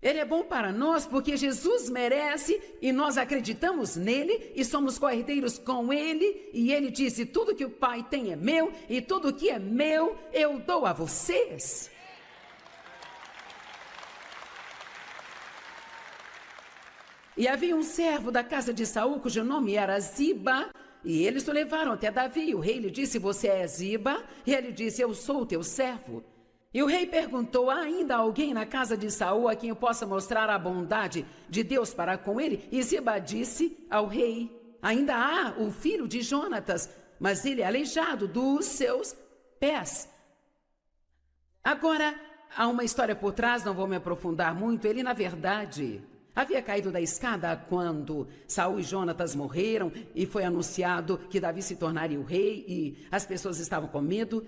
Ele é bom para nós porque Jesus merece e nós acreditamos nele e somos co-herdeiros com ele. E ele disse: tudo que o Pai tem é meu e tudo que é meu eu dou a vocês. E havia um servo da casa de Saul cujo nome era Ziba. E eles o levaram até Davi. O rei lhe disse: você é Ziba? E ele disse: eu sou o teu servo. E o rei perguntou: há ainda alguém na casa de Saul a quem eu possa mostrar a bondade de Deus para com ele? E Ziba disse ao rei: ainda há o filho de Jonatas, mas ele é aleijado dos seus pés. Agora, há uma história por trás, não vou me aprofundar muito. Ele, na verdade, havia caído da escada quando Saul e Jonatas morreram e foi anunciado que Davi se tornaria o rei e as pessoas estavam com medo.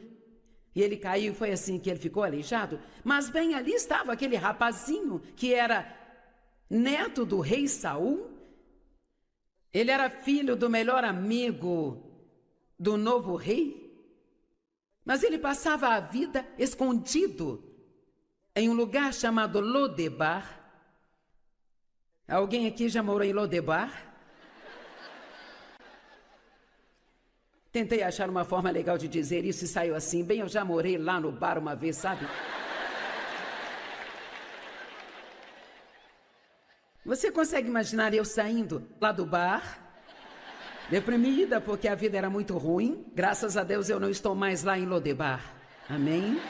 E ele caiu e foi assim que ele ficou aleijado. Mas bem, ali estava aquele rapazinho que era neto do rei Saul. Ele era filho do melhor amigo do novo rei. Mas ele passava a vida escondido em um lugar chamado Lodebar. Alguém aqui já morou em Lodebar? Tentei achar uma forma legal de dizer isso e saiu assim. Bem, eu já morei lá no bar uma vez, sabe? Você consegue imaginar eu saindo lá do bar, deprimida porque a vida era muito ruim? Graças a Deus eu não estou mais lá em Lodebar. Amém?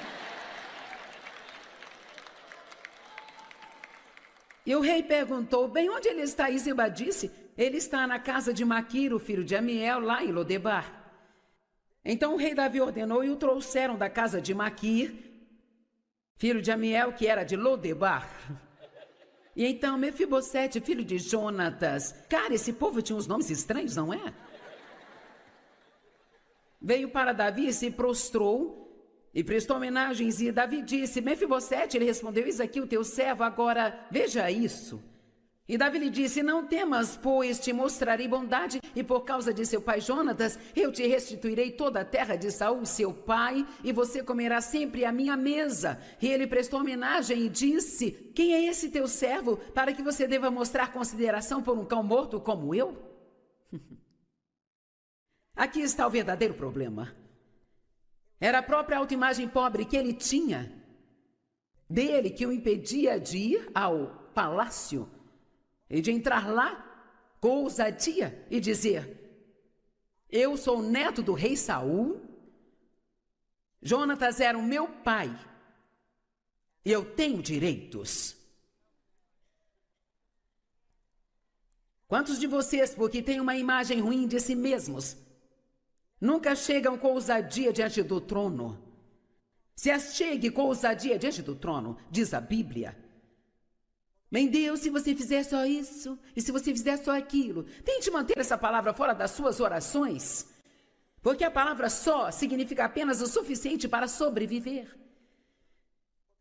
E o rei perguntou: bem, onde ele está? E Ziba disse: ele está na casa de Maquir, o filho de Amiel, lá em Lodebar. Então o rei Davi ordenou e o trouxeram da casa de Maquir, filho de Amiel, que era de Lodebar. E então Mefibosete, filho de Jonatas. Cara, esse povo tinha uns nomes estranhos, não é? Veio para Davi e se prostrou e prestou homenagens. E Davi disse: Mefibosete, ele respondeu: eis aqui o teu servo, agora veja isso. E Davi lhe disse: não temas, pois te mostrarei bondade, e por causa de seu pai Jonatas, eu te restituirei toda a terra de Saul, seu pai, e você comerá sempre à minha mesa. E ele prestou homenagem e disse: quem é esse teu servo, para que você deva mostrar consideração por um cão morto como eu? Aqui está o verdadeiro problema. Era a própria autoimagem pobre que ele tinha dele que o impedia de ir ao palácio e de entrar lá com ousadia e dizer: eu sou neto do rei Saul, Jonatas era o meu pai e eu tenho direitos. Quantos de vocês, porque têm uma imagem ruim de si mesmos, nunca chegam com ousadia diante do trono? Se achegue com ousadia diante do trono, diz a Bíblia. Bem, Deus, se você fizer só isso, e se você fizer só aquilo, tente manter essa palavra fora das suas orações, porque a palavra só significa apenas o suficiente para sobreviver.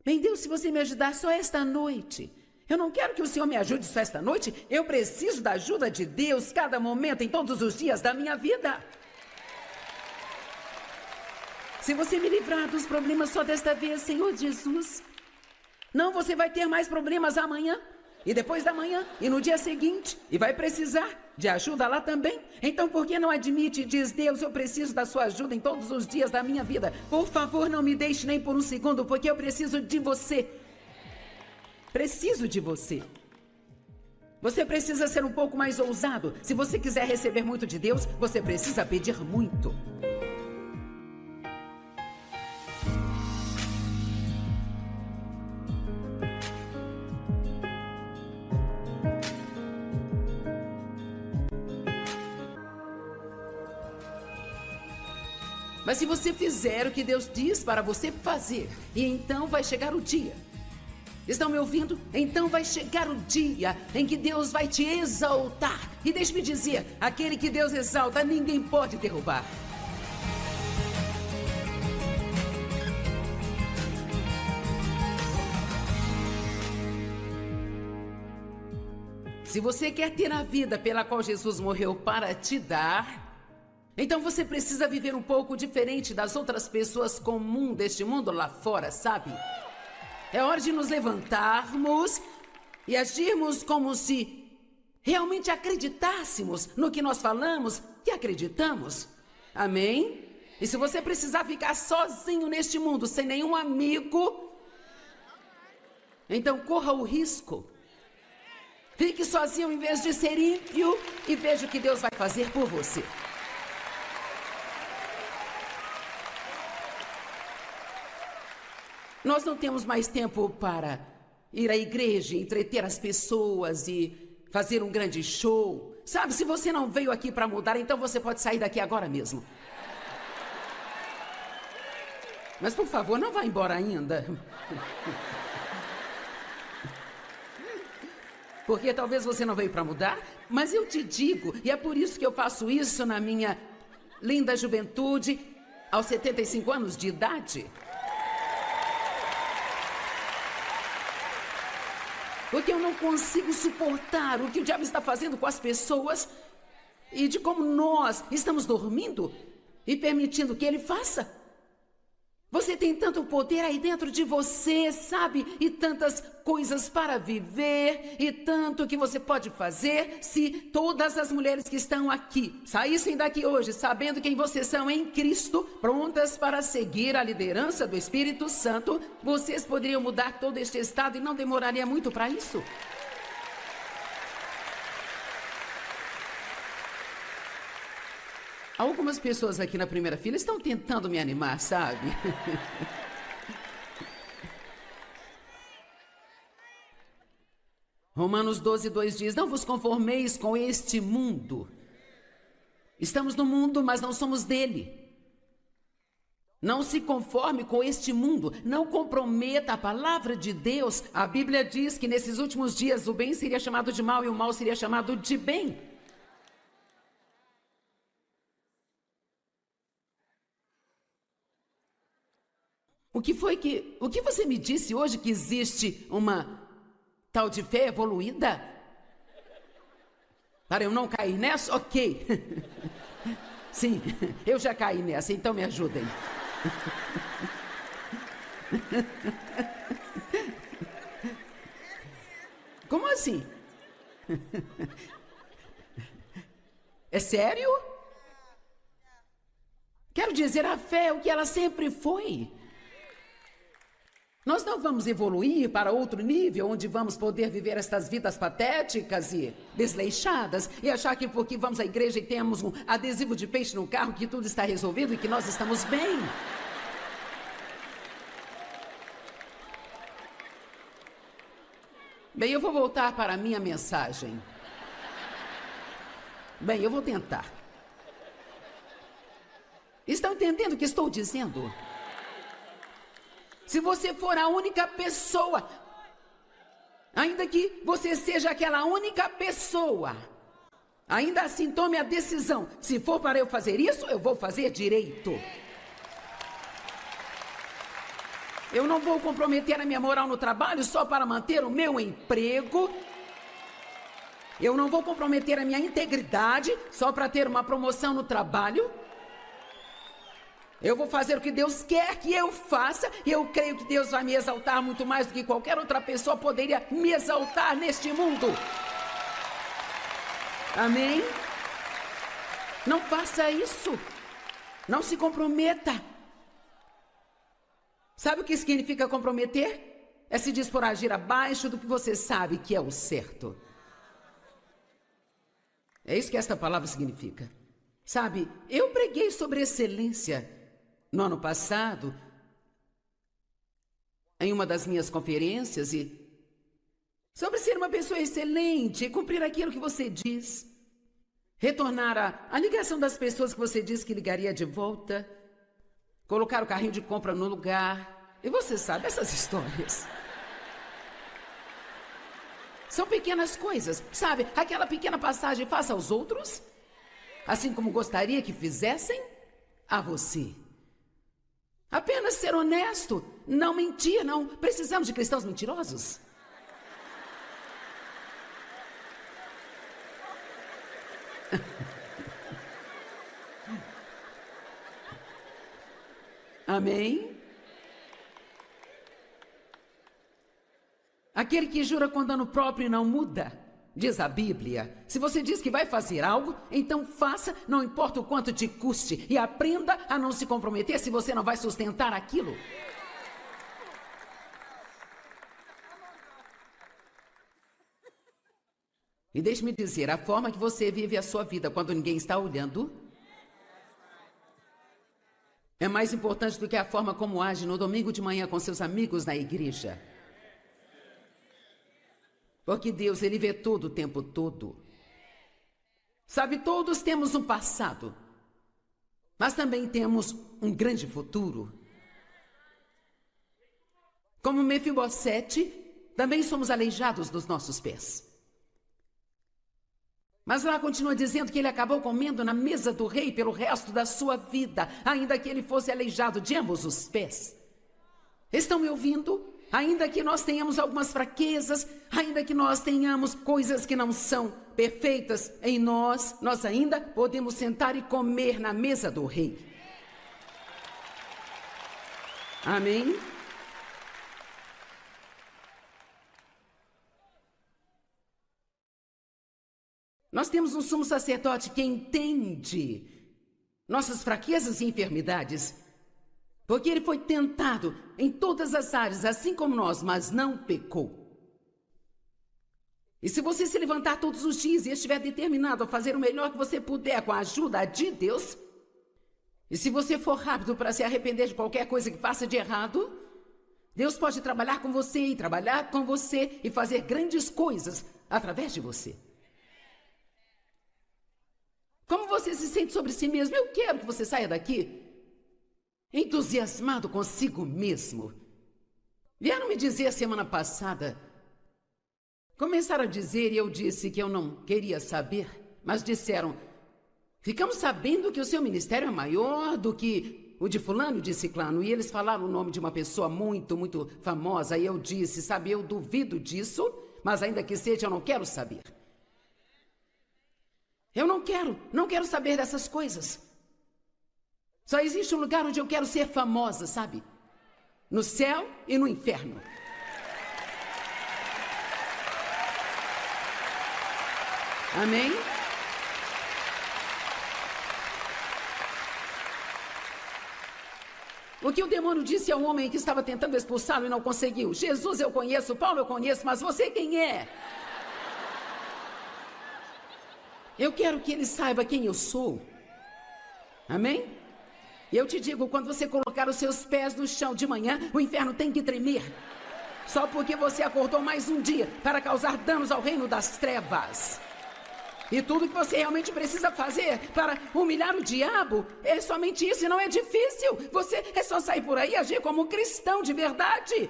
Bem, Deus, se você me ajudar só esta noite, eu não quero que o Senhor me ajude só esta noite, eu preciso da ajuda de Deus cada momento, em todos os dias da minha vida. Se você me livrar dos problemas só desta vez, Senhor Jesus, não, você vai ter mais problemas amanhã, e depois da manhã, e no dia seguinte, e vai precisar de ajuda lá também. Então, por que não admite e diz: Deus, eu preciso da sua ajuda em todos os dias da minha vida. Por favor, não me deixe nem por um segundo, porque eu preciso de você. Preciso de você. Você precisa ser um pouco mais ousado. Se você quiser receber muito de Deus, você precisa pedir muito. Mas se você fizer o que Deus diz para você fazer, e então vai chegar o dia. Estão me ouvindo? Então vai chegar o dia em que Deus vai te exaltar. E deixe-me dizer, aquele que Deus exalta, ninguém pode derrubar. Se você quer ter a vida pela qual Jesus morreu para te dar, então você precisa viver um pouco diferente das outras pessoas comuns deste mundo lá fora, sabe? É hora de nos levantarmos e agirmos como se realmente acreditássemos no que nós falamos e acreditamos. Amém? E se você precisar ficar sozinho neste mundo, sem nenhum amigo, então corra o risco. Fique sozinho em vez de ser ímpio e veja o que Deus vai fazer por você. Nós não temos mais tempo para ir à igreja, entreter as pessoas e fazer um grande show. Sabe, se você não veio aqui para mudar, então você pode sair daqui agora mesmo. Mas, por favor, não vá embora ainda. Porque talvez você não veio para mudar, mas eu te digo, e é por isso que eu faço isso na minha linda juventude, aos 75 anos de idade. Porque eu não consigo suportar o que o diabo está fazendo com as pessoas e de como nós estamos dormindo e permitindo que ele faça. Você tem tanto poder aí dentro de você, sabe? E tantas coisas para viver e tanto que você pode fazer se todas as mulheres que estão aqui saíssem daqui hoje sabendo quem vocês são em Cristo, prontas para seguir a liderança do Espírito Santo, vocês poderiam mudar todo este estado e não demoraria muito para isso. Algumas pessoas aqui na primeira fila estão tentando me animar, sabe? Romanos 12:2 diz: não vos conformeis com este mundo. Estamos no mundo, mas não somos dele. Não se conforme com este mundo. Não comprometa a palavra de Deus. A Bíblia diz que nesses últimos dias o bem seria chamado de mal e o mal seria chamado de bem. O que você me disse hoje que existe uma tal de fé evoluída? Para eu não cair nessa? Ok. Sim, eu já caí nessa, então me ajudem. Como assim? É sério? Quero dizer, a fé é o que ela sempre foi. Nós não vamos evoluir para outro nível, onde vamos poder viver estas vidas patéticas e desleixadas e achar que porque vamos à igreja e temos um adesivo de peixe no carro que tudo está resolvido e que nós estamos bem. Bem, eu vou voltar para a minha mensagem. Bem, eu vou tentar. Estão entendendo o que estou dizendo? Se você for a única pessoa, ainda que você seja aquela única pessoa, ainda assim tome a decisão. Se for para eu fazer isso, eu vou fazer direito. Eu não vou comprometer a minha moral no trabalho só para manter o meu emprego. Eu não vou comprometer a minha integridade só para ter uma promoção no trabalho. Eu vou fazer o que Deus quer que eu faça, e eu creio que Deus vai me exaltar muito mais do que qualquer outra pessoa poderia me exaltar neste mundo. Amém? Não faça isso. Não se comprometa. Sabe o que significa comprometer? É se dispor a agir abaixo do que você sabe que é o certo. É isso que esta palavra significa. Sabe, eu preguei sobre excelência no ano passado, em uma das minhas conferências, e sobre ser uma pessoa excelente, cumprir aquilo que você diz, retornar a ligação das pessoas que você disse que ligaria de volta, colocar o carrinho de compra no lugar, e você sabe essas histórias. São pequenas coisas, sabe? Aquela pequena passagem, faça aos outros, assim como gostaria que fizessem a você. Apenas ser honesto, não mentir, não precisamos de cristãos mentirosos. Amém? Aquele que jura com dano próprio não muda. Diz a Bíblia, se você diz que vai fazer algo, então faça, não importa o quanto te custe, e aprenda a não se comprometer se você não vai sustentar aquilo. E deixe-me dizer, a forma que você vive a sua vida quando ninguém está olhando é mais importante do que a forma como age no domingo de manhã com seus amigos na igreja. Porque Deus, Ele vê tudo o tempo todo. Sabe, todos temos um passado, mas também temos um grande futuro. Como Mefibosete, também somos aleijados dos nossos pés. Mas lá continua dizendo que ele acabou comendo na mesa do rei pelo resto da sua vida, ainda que ele fosse aleijado de ambos os pés. Estão me ouvindo? Ainda que nós tenhamos algumas fraquezas, ainda que nós tenhamos coisas que não são perfeitas em nós, nós ainda podemos sentar e comer na mesa do rei. Amém? Nós temos um sumo sacerdote que entende nossas fraquezas e enfermidades, porque ele foi tentado em todas as áreas, assim como nós, mas não pecou. E se você se levantar todos os dias e estiver determinado a fazer o melhor que você puder com a ajuda de Deus, e se você for rápido para se arrepender de qualquer coisa que faça de errado, Deus pode trabalhar com você e trabalhar com você e fazer grandes coisas através de você. Como você se sente sobre si mesmo? Eu quero que você saia daqui entusiasmado consigo mesmo. Vieram me dizer semana passada, começaram a dizer e eu disse que eu não queria saber, mas disseram, ficamos sabendo que o seu ministério é maior do que o de fulano e de ciclano, e eles falaram o nome de uma pessoa muito, muito famosa, e eu disse, sabe, eu duvido disso, mas ainda que seja, eu não quero saber. Eu não quero saber dessas coisas. Só existe um lugar onde eu quero ser famosa, sabe? No céu e no inferno. Amém? O que o demônio disse ao homem que estava tentando expulsá-lo e não conseguiu? Jesus eu conheço, Paulo eu conheço, mas você quem é? Eu quero que ele saiba quem eu sou. Amém? E eu te digo, quando você colocar os seus pés no chão de manhã, o inferno tem que tremer. Só porque você acordou mais um dia para causar danos ao reino das trevas. E tudo que você realmente precisa fazer para humilhar o diabo é somente isso, e não é difícil. Você é só sair por aí e agir como um cristão de verdade.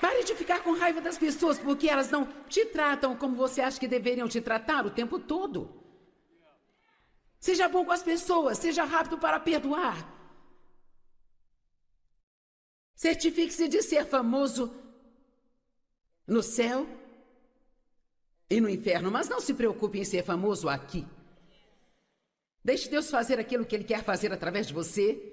Pare de ficar com raiva das pessoas porque elas não te tratam como você acha que deveriam te tratar o tempo todo. Seja bom com as pessoas, seja rápido para perdoar. Certifique-se de ser famoso no céu e no inferno, mas não se preocupe em ser famoso aqui. Deixe Deus fazer aquilo que Ele quer fazer através de você.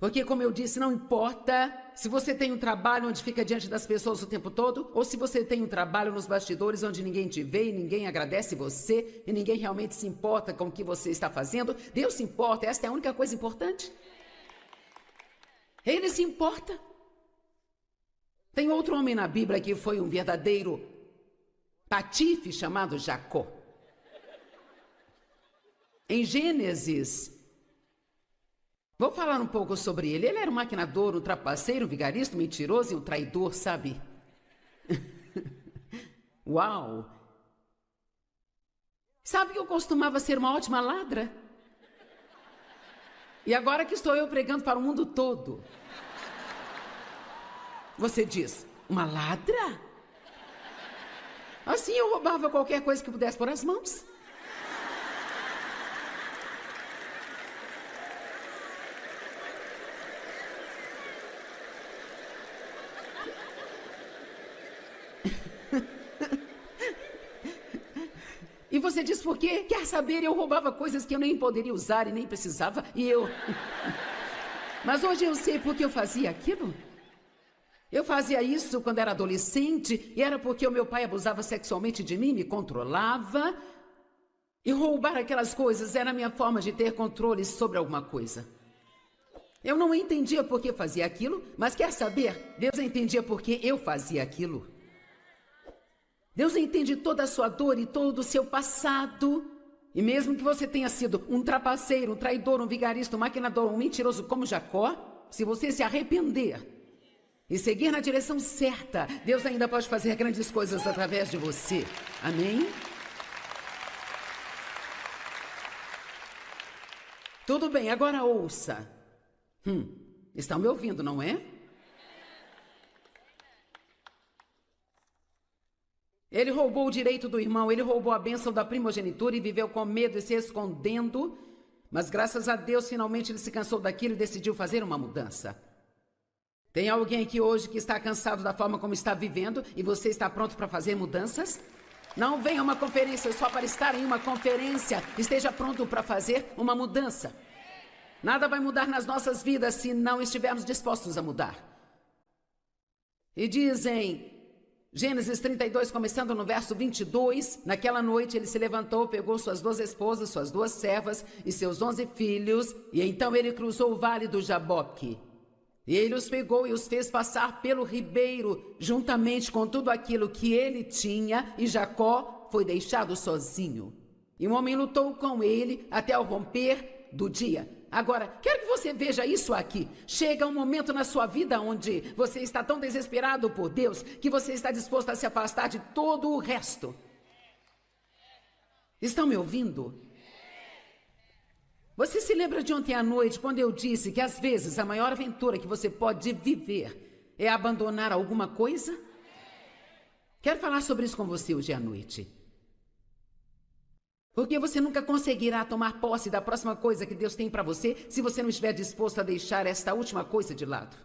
Porque, como eu disse, não importa se você tem um trabalho onde fica diante das pessoas o tempo todo, ou se você tem um trabalho nos bastidores onde ninguém te vê e ninguém agradece você, e ninguém realmente se importa com o que você está fazendo. Deus se importa, esta é a única coisa importante. Ele se importa. Tem outro homem na Bíblia que foi um verdadeiro patife chamado Jacó. Em Gênesis, vou falar um pouco sobre ele. Ele era um maquinador, um trapaceiro, um vigarista, um mentiroso e um traidor, sabe? Uau! Sabe que eu costumava ser uma ótima ladra? E agora que estou eu pregando para o mundo todo. Você diz, uma ladra? Assim eu roubava qualquer coisa que pudesse pôr as mãos. E você diz por quê? Quer saber, eu roubava coisas que eu nem poderia usar e nem precisava, e eu... Mas hoje eu sei por que eu fazia aquilo. Eu fazia isso quando era adolescente, e era porque o meu pai abusava sexualmente de mim, me controlava, e roubar aquelas coisas era a minha forma de ter controle sobre alguma coisa. Eu não entendia por que fazia aquilo, mas quer saber? Deus entendia por que eu fazia aquilo. Deus entende toda a sua dor e todo o seu passado. E mesmo que você tenha sido um trapaceiro, um traidor, um vigarista, um maquinador, um mentiroso como Jacó, se você se arrepender e seguir na direção certa, Deus ainda pode fazer grandes coisas através de você. Amém? Tudo bem, agora ouça. Estão me ouvindo, não é? Ele roubou o direito do irmão, ele roubou a bênção da primogenitura e viveu com medo e se escondendo. Mas graças a Deus, finalmente ele se cansou daquilo e decidiu fazer uma mudança. Tem alguém aqui hoje que está cansado da forma como está vivendo e você está pronto para fazer mudanças? Não venha a uma conferência só para estar em uma conferência. Esteja pronto para fazer uma mudança. Nada vai mudar nas nossas vidas se não estivermos dispostos a mudar. E dizem, Gênesis 32, começando no verso 22, naquela noite ele se levantou, pegou suas 2 esposas, suas 2 servas e seus 11 filhos, e então ele cruzou o vale do Jaboque. E ele os pegou e os fez passar pelo ribeiro, juntamente com tudo aquilo que ele tinha, e Jacó foi deixado sozinho. E um homem lutou com ele até o romper do dia. Agora, quero que você veja isso aqui. Chega um momento na sua vida onde você está tão desesperado por Deus que você está disposto a se afastar de todo o resto. Estão me ouvindo? Você se lembra de ontem à noite, quando eu disse que às vezes a maior aventura que você pode viver é abandonar alguma coisa? Quero falar sobre isso com você hoje à noite. Porque você nunca conseguirá tomar posse da próxima coisa que Deus tem para você se você não estiver disposto a deixar esta última coisa de lado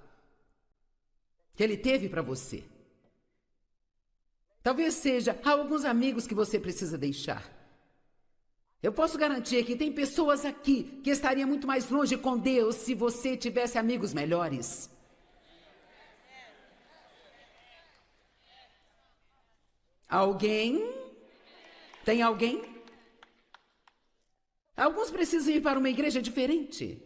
que Ele teve para você. Talvez seja alguns amigos que você precisa deixar. Eu posso garantir que tem pessoas aqui que estariam muito mais longe com Deus se você tivesse amigos melhores. Alguém? Tem alguém? Alguns precisam ir para uma igreja diferente.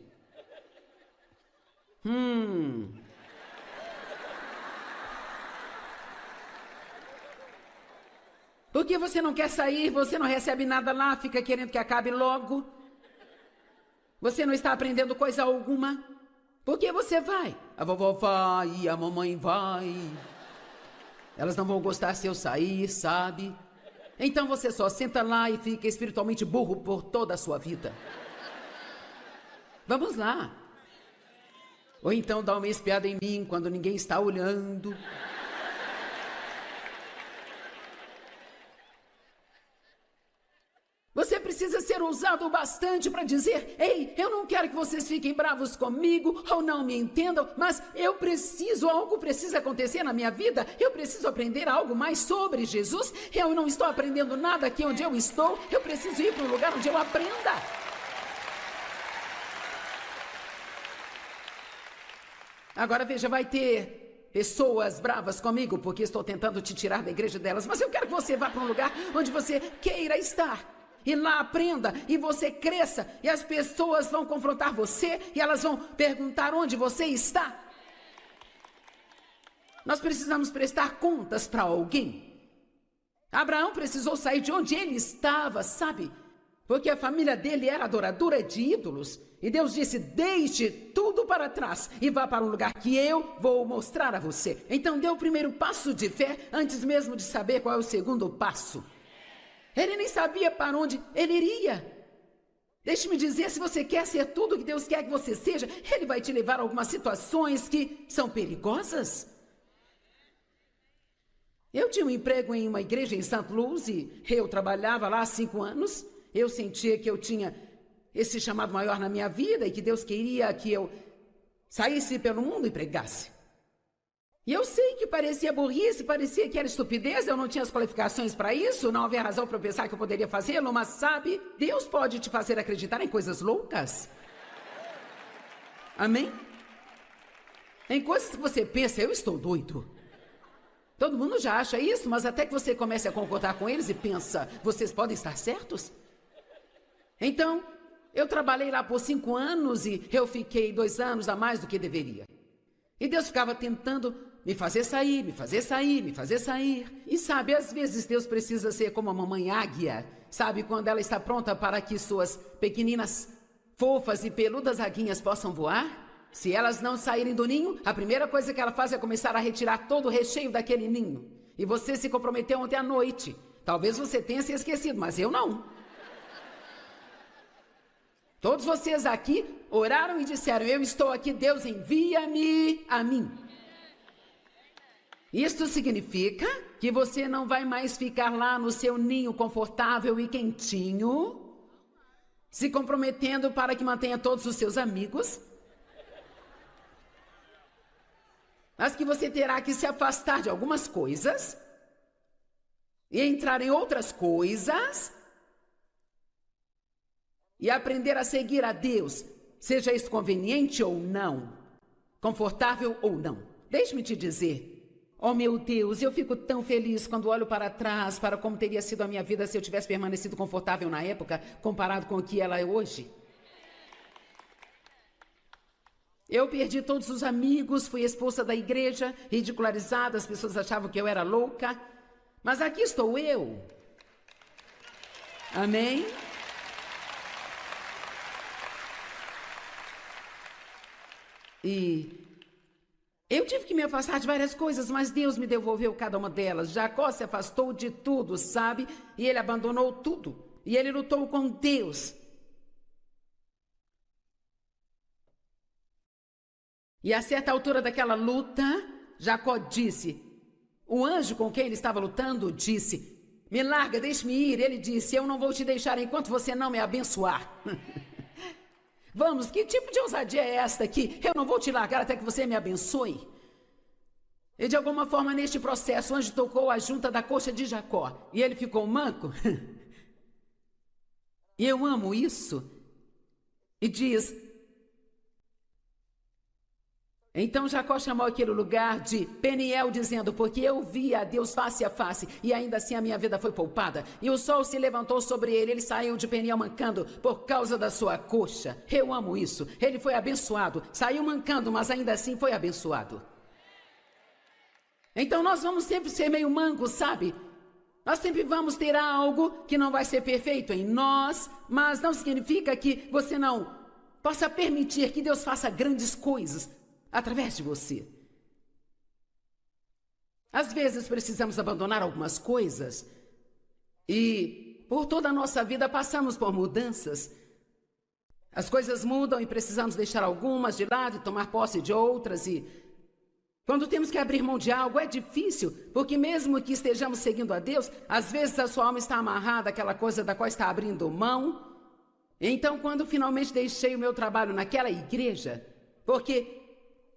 Porque você não quer sair, você não recebe nada lá, fica querendo que acabe logo. Você não está aprendendo coisa alguma. Por que você vai? A vovó vai, a mamãe vai. Elas não vão gostar se eu sair, sabe? Então você só senta lá e fica espiritualmente burro por toda a sua vida. Vamos lá. Ou então dá uma espiada em mim quando ninguém está olhando. Você precisa ser ousado bastante para dizer: ei, eu não quero que vocês fiquem bravos comigo ou não me entendam, mas algo precisa acontecer na minha vida, eu preciso aprender algo mais sobre Jesus, eu não estou aprendendo nada aqui onde eu estou, eu preciso ir para um lugar onde eu aprenda. Agora veja, vai ter pessoas bravas comigo porque estou tentando te tirar da igreja delas, mas eu quero que você vá para um lugar onde você queira estar. E lá aprenda, e você cresça, e as pessoas vão confrontar você, e elas vão perguntar onde você está. Nós precisamos prestar contas para alguém. Abraão precisou sair de onde ele estava, sabe? Porque a família dele era adoradora de ídolos. E Deus disse: deixe tudo para trás e vá para um lugar que eu vou mostrar a você. Então dê o primeiro passo de fé antes mesmo de saber qual é o segundo passo. Ele nem sabia para onde ele iria. Deixe-me dizer, se você quer ser tudo o que Deus quer que você seja, Ele vai te levar a algumas situações que são perigosas. Eu tinha um emprego em uma igreja em St. Louis e eu trabalhava lá há 5 anos. Eu sentia que eu tinha esse chamado maior na minha vida e que Deus queria que eu saísse pelo mundo e pregasse. E eu sei que parecia burrice, parecia que era estupidez, eu não tinha as qualificações para isso, não havia razão para eu pensar que eu poderia fazê-lo, mas sabe, Deus pode te fazer acreditar em coisas loucas. Amém? Em coisas que você pensa: eu estou doido. Todo mundo já acha isso, mas até que você comece a concordar com eles e pensa: vocês podem estar certos? Então, eu trabalhei lá por 5 anos e eu fiquei 2 anos a mais do que deveria. E Deus ficava tentando me fazer sair, me fazer sair, me fazer sair. E sabe, às vezes Deus precisa ser como a mamãe águia, sabe, quando ela está pronta para que suas pequeninas, fofas e peludas aguinhas possam voar. Se elas não saírem do ninho, a primeira coisa que ela faz é começar a retirar todo o recheio daquele ninho. E você se comprometeu ontem à noite. Talvez você tenha se esquecido, mas eu não. Todos vocês aqui oraram e disseram: eu estou aqui, Deus envia-me a mim. Isto significa que você não vai mais ficar lá no seu ninho confortável e quentinho, se comprometendo para que mantenha todos os seus amigos, mas que você terá que se afastar de algumas coisas e entrar em outras coisas e aprender a seguir a Deus, seja isso conveniente ou não, confortável ou não. Deixe-me te dizer, oh meu Deus, eu fico tão feliz quando olho para trás, para como teria sido a minha vida se eu tivesse permanecido confortável na época, comparado com o que ela é hoje. Eu perdi todos os amigos, fui expulsa da igreja, ridicularizada, as pessoas achavam que eu era louca, mas aqui estou eu. Amém? E eu tive que me afastar de várias coisas, mas Deus me devolveu cada uma delas. Jacó se afastou de tudo, sabe? E ele abandonou tudo. E ele lutou com Deus. E a certa altura daquela luta, Jacó disse, o anjo com quem ele estava lutando disse, me larga, deixe-me ir. Ele disse, eu não vou te deixar enquanto você não me abençoar. Vamos, que tipo de ousadia é esta aqui? Eu não vou te largar até que você me abençoe. E de alguma forma, neste processo, o anjo tocou a junta da coxa de Jacó. E ele ficou manco. E eu amo isso. E diz, então Jacó chamou aquele lugar de Peniel, dizendo, porque eu vi a Deus face a face, e ainda assim a minha vida foi poupada. E o sol se levantou sobre ele, ele saiu de Peniel mancando por causa da sua coxa. Eu amo isso. Ele foi abençoado, saiu mancando, mas ainda assim foi abençoado. Então nós vamos sempre ser meio mancos, sabe? Nós sempre vamos ter algo que não vai ser perfeito em nós, mas não significa que você não possa permitir que Deus faça grandes coisas através de você. Às vezes precisamos abandonar algumas coisas e por toda a nossa vida passamos por mudanças. As coisas mudam e precisamos deixar algumas de lado e tomar posse de outras, e quando temos que abrir mão de algo é difícil, porque mesmo que estejamos seguindo a Deus, às vezes a sua alma está amarrada àquela coisa da qual está abrindo mão. Então, quando finalmente deixei o meu trabalho naquela igreja, porque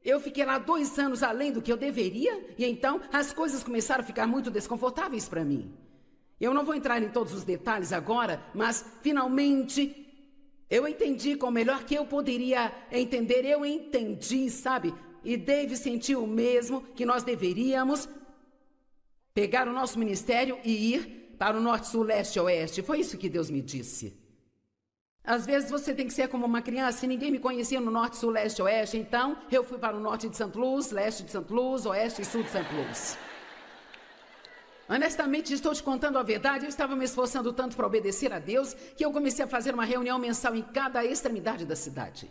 eu fiquei lá 2 anos além do que eu deveria, e então as coisas começaram a ficar muito desconfortáveis para mim. Eu não vou entrar em todos os detalhes agora, mas finalmente eu entendi com o melhor que eu poderia entender. Eu entendi, sabe? E Dave sentiu o mesmo, que nós deveríamos pegar o nosso ministério e ir para o norte, sul, leste, oeste. Foi isso que Deus me disse. Às vezes você tem que ser como uma criança, e ninguém me conhecia no norte, sul, leste, oeste, então eu fui para o norte de St. Louis, leste de St. Louis, oeste e sul de St. Louis. Honestamente, estou te contando a verdade, eu estava me esforçando tanto para obedecer a Deus, que eu comecei a fazer uma reunião mensal em cada extremidade da cidade.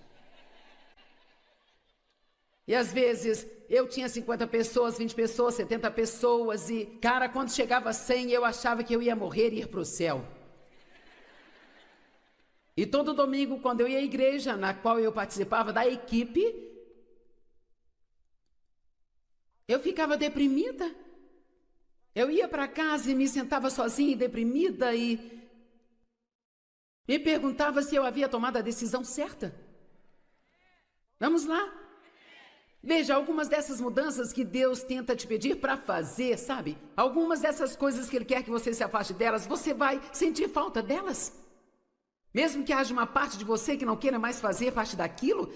E às vezes eu tinha 50 pessoas, 20 pessoas, 70 pessoas, e cara, quando chegava a 100, eu achava que eu ia morrer e ir para o céu. E todo domingo, quando eu ia à igreja, na qual eu participava da equipe, eu ficava deprimida. Eu ia para casa e me sentava sozinha e deprimida e me perguntava se eu havia tomado a decisão certa. Vamos lá. Veja, algumas dessas mudanças que Deus tenta te pedir para fazer, sabe? Algumas dessas coisas que Ele quer que você se afaste delas, você vai sentir falta delas. Mesmo que haja uma parte de você que não queira mais fazer parte daquilo,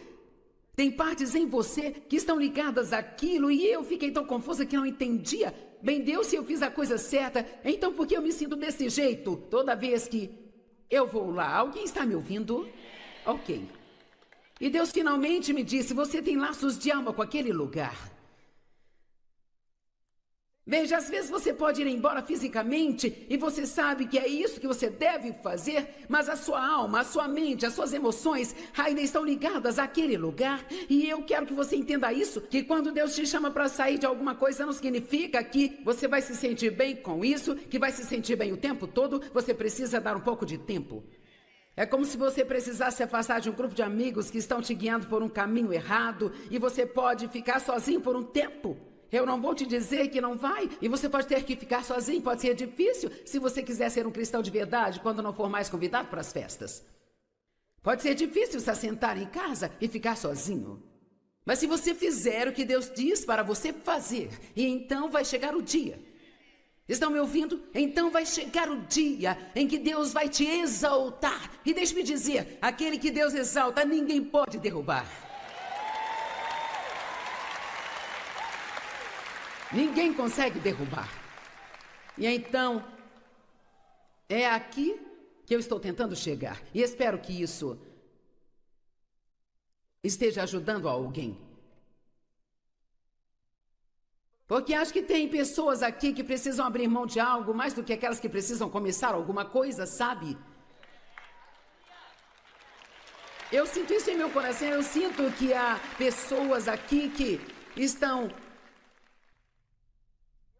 tem partes em você que estão ligadas àquilo, e eu fiquei tão confusa que não entendia. Bem, Deus, se eu fiz a coisa certa, então por que eu me sinto desse jeito toda vez que eu vou lá? Alguém está me ouvindo? Ok. E Deus finalmente me disse, você tem laços de alma com aquele lugar. Veja, às vezes você pode ir embora fisicamente e você sabe que é isso que você deve fazer, mas a sua alma, a sua mente, as suas emoções ainda estão ligadas àquele lugar. E eu quero que você entenda isso, que quando Deus te chama para sair de alguma coisa, não significa que você vai se sentir bem com isso, que vai se sentir bem o tempo todo. Você precisa dar um pouco de tempo. É como se você precisasse se afastar de um grupo de amigos que estão te guiando por um caminho errado e você pode ficar sozinho por um tempo. Eu não vou te dizer que não vai, e você pode ter que ficar sozinho, pode ser difícil se você quiser ser um cristão de verdade quando não for mais convidado para as festas. Pode ser difícil se assentar em casa e ficar sozinho. Mas se você fizer o que Deus diz para você fazer, e então vai chegar o dia. Estão me ouvindo? Então vai chegar o dia em que Deus vai te exaltar. E deixe-me dizer, aquele que Deus exalta, ninguém pode derrubar. Ninguém consegue derrubar. E então, é aqui que eu estou tentando chegar. E espero que isso esteja ajudando alguém. Porque acho que tem pessoas aqui que precisam abrir mão de algo mais do que aquelas que precisam começar alguma coisa, sabe? Eu sinto isso em meu coração. Eu sinto que há pessoas aqui que estão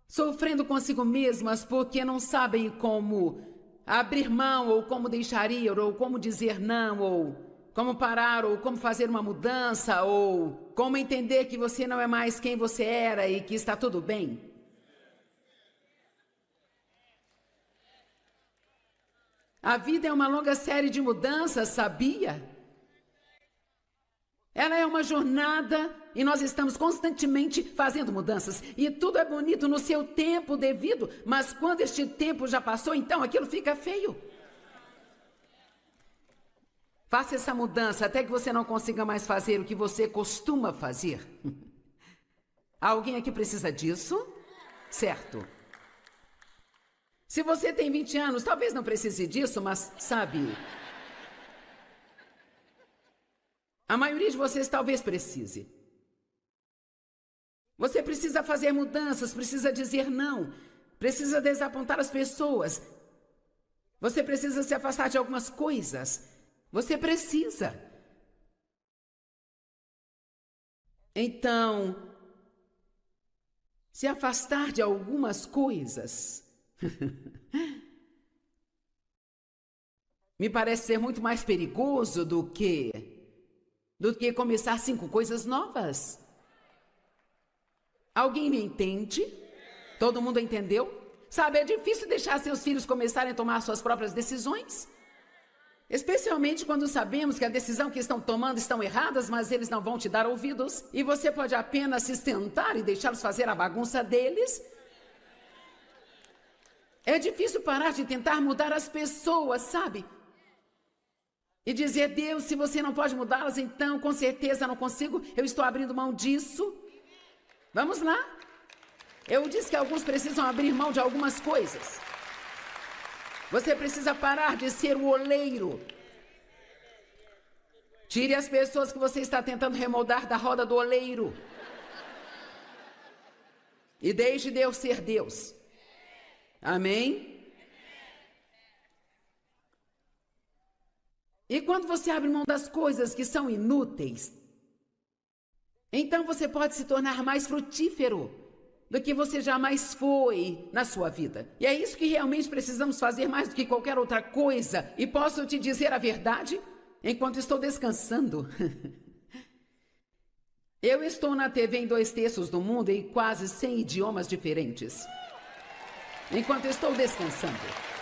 sofrendo consigo mesmas porque não sabem como abrir mão, ou como deixar ir, ou como dizer não, ou como parar, ou como fazer uma mudança, ou como entender que você não é mais quem você era e que está tudo bem. A vida é uma longa série de mudanças, sabia? Ela é uma jornada e nós estamos constantemente fazendo mudanças. E tudo é bonito no seu tempo devido, mas quando este tempo já passou, então aquilo fica feio. Faça essa mudança até que você não consiga mais fazer o que você costuma fazer. Alguém aqui precisa disso? Certo. Se você tem 20 anos, talvez não precise disso, mas sabe... A maioria de vocês talvez precise. Você precisa fazer mudanças, precisa dizer não, precisa desapontar as pessoas. Você precisa se afastar de algumas coisas. Você precisa. Então, se afastar de algumas coisas me parece ser muito mais perigoso do que começar 5 coisas novas. Alguém me entende? Todo mundo entendeu? Sabe, é difícil deixar seus filhos começarem a tomar suas próprias decisões. Especialmente quando sabemos que a decisão que estão tomando estão erradas, mas eles não vão te dar ouvidos. E você pode apenas se sustentar e deixá-los fazer a bagunça deles. É difícil parar de tentar mudar as pessoas, sabe? E dizer, Deus, se você não pode mudá-las, então com certeza não consigo, eu estou abrindo mão disso. Vamos lá. Eu disse que alguns precisam abrir mão de algumas coisas. Você precisa parar de ser o oleiro. Tire as pessoas que você está tentando remoldar da roda do oleiro. E deixe Deus ser Deus. Amém? E quando você abre mão das coisas que são inúteis, então você pode se tornar mais frutífero do que você jamais foi na sua vida. E é isso que realmente precisamos fazer mais do que qualquer outra coisa. E posso te dizer a verdade? Enquanto estou descansando, eu estou na TV em 2/3 do mundo em quase 100 idiomas diferentes. Enquanto estou descansando.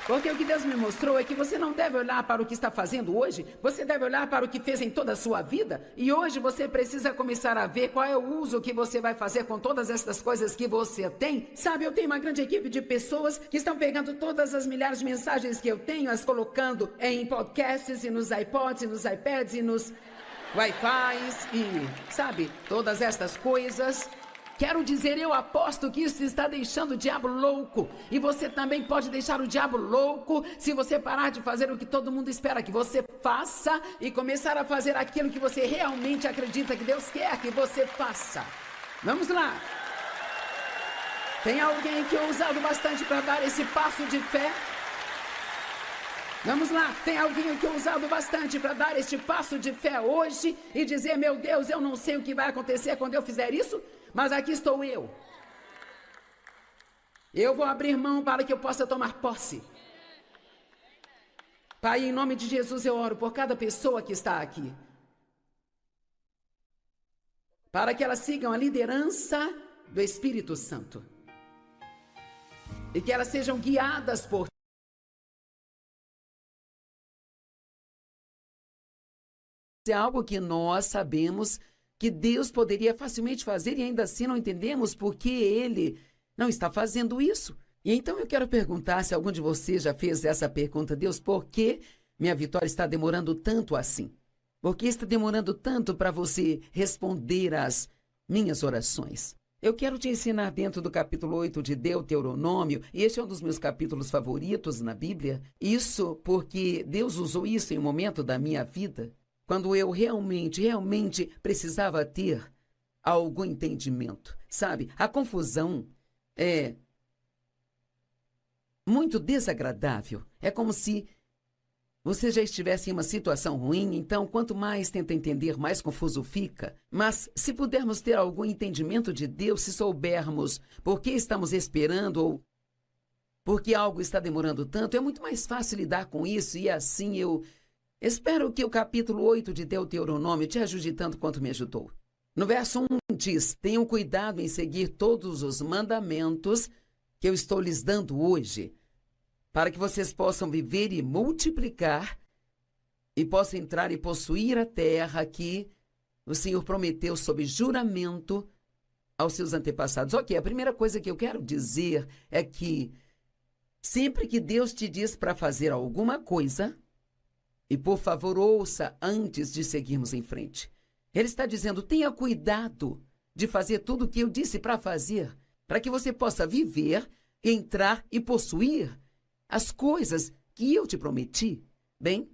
Porque o que Deus me mostrou é que você não deve olhar para o que está fazendo hoje, você deve olhar para o que fez em toda a sua vida. E hoje você precisa começar a ver qual é o uso que você vai fazer com todas essas coisas que você tem. Sabe, eu tenho uma grande equipe de pessoas que estão pegando todas as milhares de mensagens que eu tenho, as colocando em podcasts e nos iPods e nos iPads e nos Wi-Fis e, sabe, todas estas coisas. Quero dizer, eu aposto que isso está deixando o diabo louco. E você também pode deixar o diabo louco se você parar de fazer o que todo mundo espera que você faça e começar a fazer aquilo que você realmente acredita que Deus quer que você faça. Vamos lá. Tem alguém que eu usado bastante para dar esse passo de fé? Vamos lá, tem alguém que eu usado bastante para dar este passo de fé hoje e dizer, meu Deus, eu não sei o que vai acontecer quando eu fizer isso, mas aqui estou eu. Eu vou abrir mão para que eu possa tomar posse. Pai, em nome de Jesus eu oro por cada pessoa que está aqui, para que elas sigam a liderança do Espírito Santo e que elas sejam guiadas por é algo que nós sabemos que Deus poderia facilmente fazer e ainda assim não entendemos por que Ele não está fazendo isso. E então eu quero perguntar se algum de vocês já fez essa pergunta, Deus, por que minha vitória está demorando tanto assim? Por que está demorando tanto para você responder às minhas orações? Eu quero te ensinar dentro do capítulo 8 de Deuteronômio, e este é um dos meus capítulos favoritos na Bíblia, isso porque Deus usou isso em um momento da minha vida, quando eu realmente precisava ter algum entendimento. Sabe, a confusão é muito desagradável. É como se você já estivesse em uma situação ruim, então quanto mais tenta entender, mais confuso fica. Mas se pudermos ter algum entendimento de Deus, se soubermos por que estamos esperando ou por que algo está demorando tanto, é muito mais fácil lidar com isso e assim eu espero que o capítulo 8 de Deuteronômio te ajude tanto quanto me ajudou. No verso 1 diz, tenham cuidado em seguir todos os mandamentos que eu estou lhes dando hoje, para que vocês possam viver e multiplicar e possam entrar e possuir a terra que o Senhor prometeu sob juramento aos seus antepassados. Ok, a primeira coisa que eu quero dizer é que sempre que Deus te diz para fazer alguma coisa, e por favor ouça antes de seguirmos em frente, Ele está dizendo, tenha cuidado de fazer tudo o que eu disse para fazer, para que você possa viver, entrar e possuir as coisas que eu te prometi. Bem,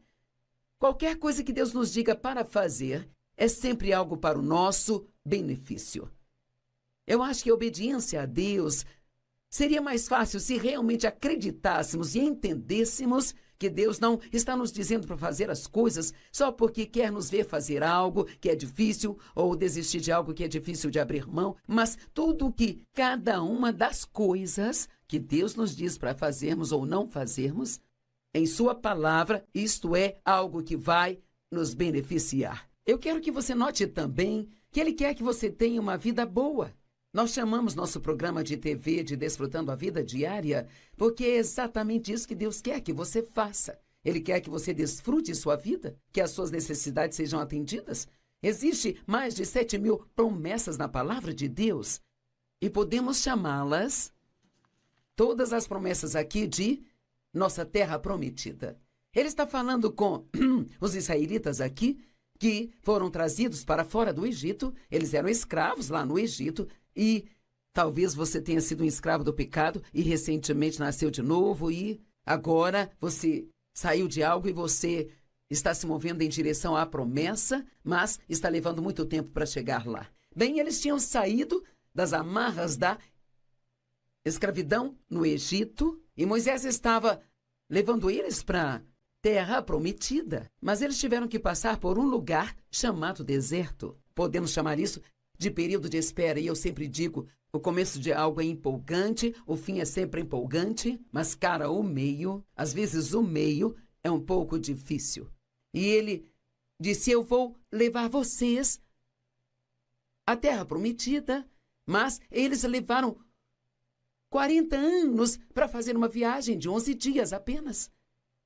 qualquer coisa que Deus nos diga para fazer é sempre algo para o nosso benefício. Eu acho que a obediência a Deus seria mais fácil se realmente acreditássemos e entendêssemos que Deus não está nos dizendo para fazer as coisas só porque quer nos ver fazer algo que é difícil ou desistir de algo que é difícil de abrir mão, mas tudo que cada uma das coisas que Deus nos diz para fazermos ou não fazermos, em sua palavra, isto é algo que vai nos beneficiar. Eu quero que você note também que Ele quer que você tenha uma vida boa. Nós chamamos nosso programa de TV de Desfrutando a Vida Diária, porque é exatamente isso que Deus quer que você faça. Ele quer que você desfrute sua vida, que as suas necessidades sejam atendidas. Existe mais de 7.000 promessas na palavra de Deus e podemos chamá-las, todas as promessas aqui, de nossa terra prometida. Ele está falando com os israelitas aqui, que foram trazidos para fora do Egito. Eles eram escravos lá no Egito e talvez você tenha sido um escravo do pecado e recentemente nasceu de novo e agora você saiu de algo e você está se movendo em direção à promessa, mas está levando muito tempo para chegar lá. Bem, eles tinham saído das amarras da escravidão no Egito e Moisés estava levando eles para terra prometida, mas eles tiveram que passar por um lugar chamado deserto. Podemos chamar isso de período de espera, e eu sempre digo, o começo de algo é empolgante, o fim é sempre empolgante, mas, cara, o meio, às vezes o meio é um pouco difícil. E ele disse, eu vou levar vocês à terra prometida, mas eles levaram 40 anos para fazer uma viagem de 11 dias apenas.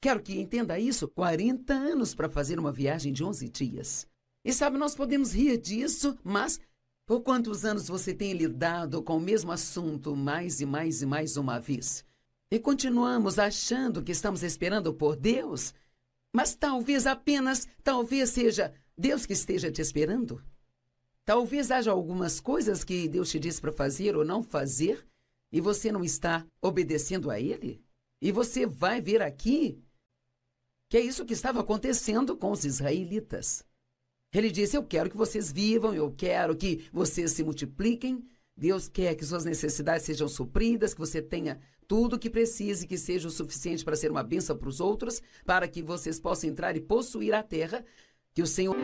Quero que entenda isso, 40 anos para fazer uma viagem de 11 dias. E sabe, nós podemos rir disso, mas por quantos anos você tem lidado com o mesmo assunto mais e mais e mais uma vez? E continuamos achando que estamos esperando por Deus, mas talvez seja Deus que esteja te esperando. Talvez haja algumas coisas que Deus te diz para fazer ou não fazer, e você não está obedecendo a Ele. E você vai ver aqui que é isso que estava acontecendo com os israelitas. Ele disse, eu quero que vocês vivam, eu quero que vocês se multipliquem. Deus quer que suas necessidades sejam supridas, que você tenha tudo o que precise, que seja o suficiente para ser uma bênção para os outros, para que vocês possam entrar e possuir a terra que o Senhor...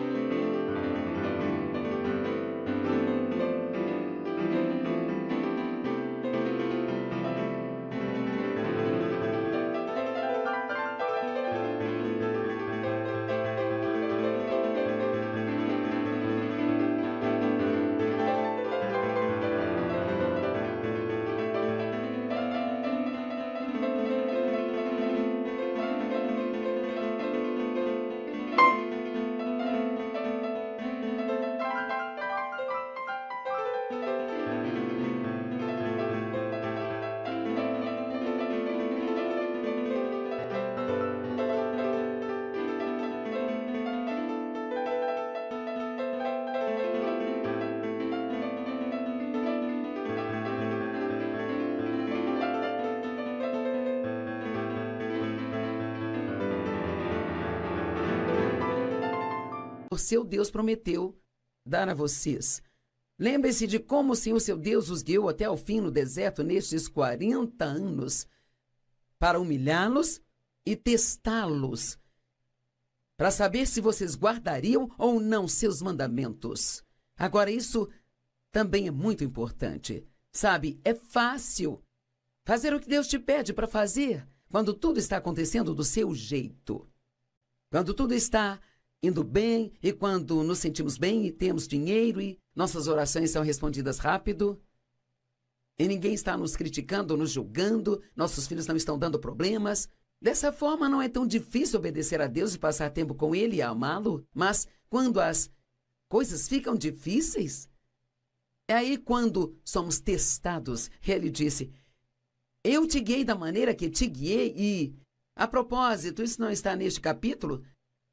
O seu Deus prometeu dar a vocês. Lembre-se de como o Senhor, seu Deus, os guiou até o fim no deserto nestes 40 anos para humilhá-los e testá-los, para saber se vocês guardariam ou não seus mandamentos. Agora, isso também é muito importante. Sabe, é fácil fazer o que Deus te pede para fazer quando tudo está acontecendo do seu jeito. Quando tudo está indo bem e quando nos sentimos bem e temos dinheiro e nossas orações são respondidas rápido e ninguém está nos criticando ou nos julgando, nossos filhos não estão dando problemas. Dessa forma, não é tão difícil obedecer a Deus e passar tempo com Ele e amá-lo, mas quando as coisas ficam difíceis, é aí quando somos testados. Ele disse, eu te guiei da maneira que te guiei e, a propósito, isso não está neste capítulo,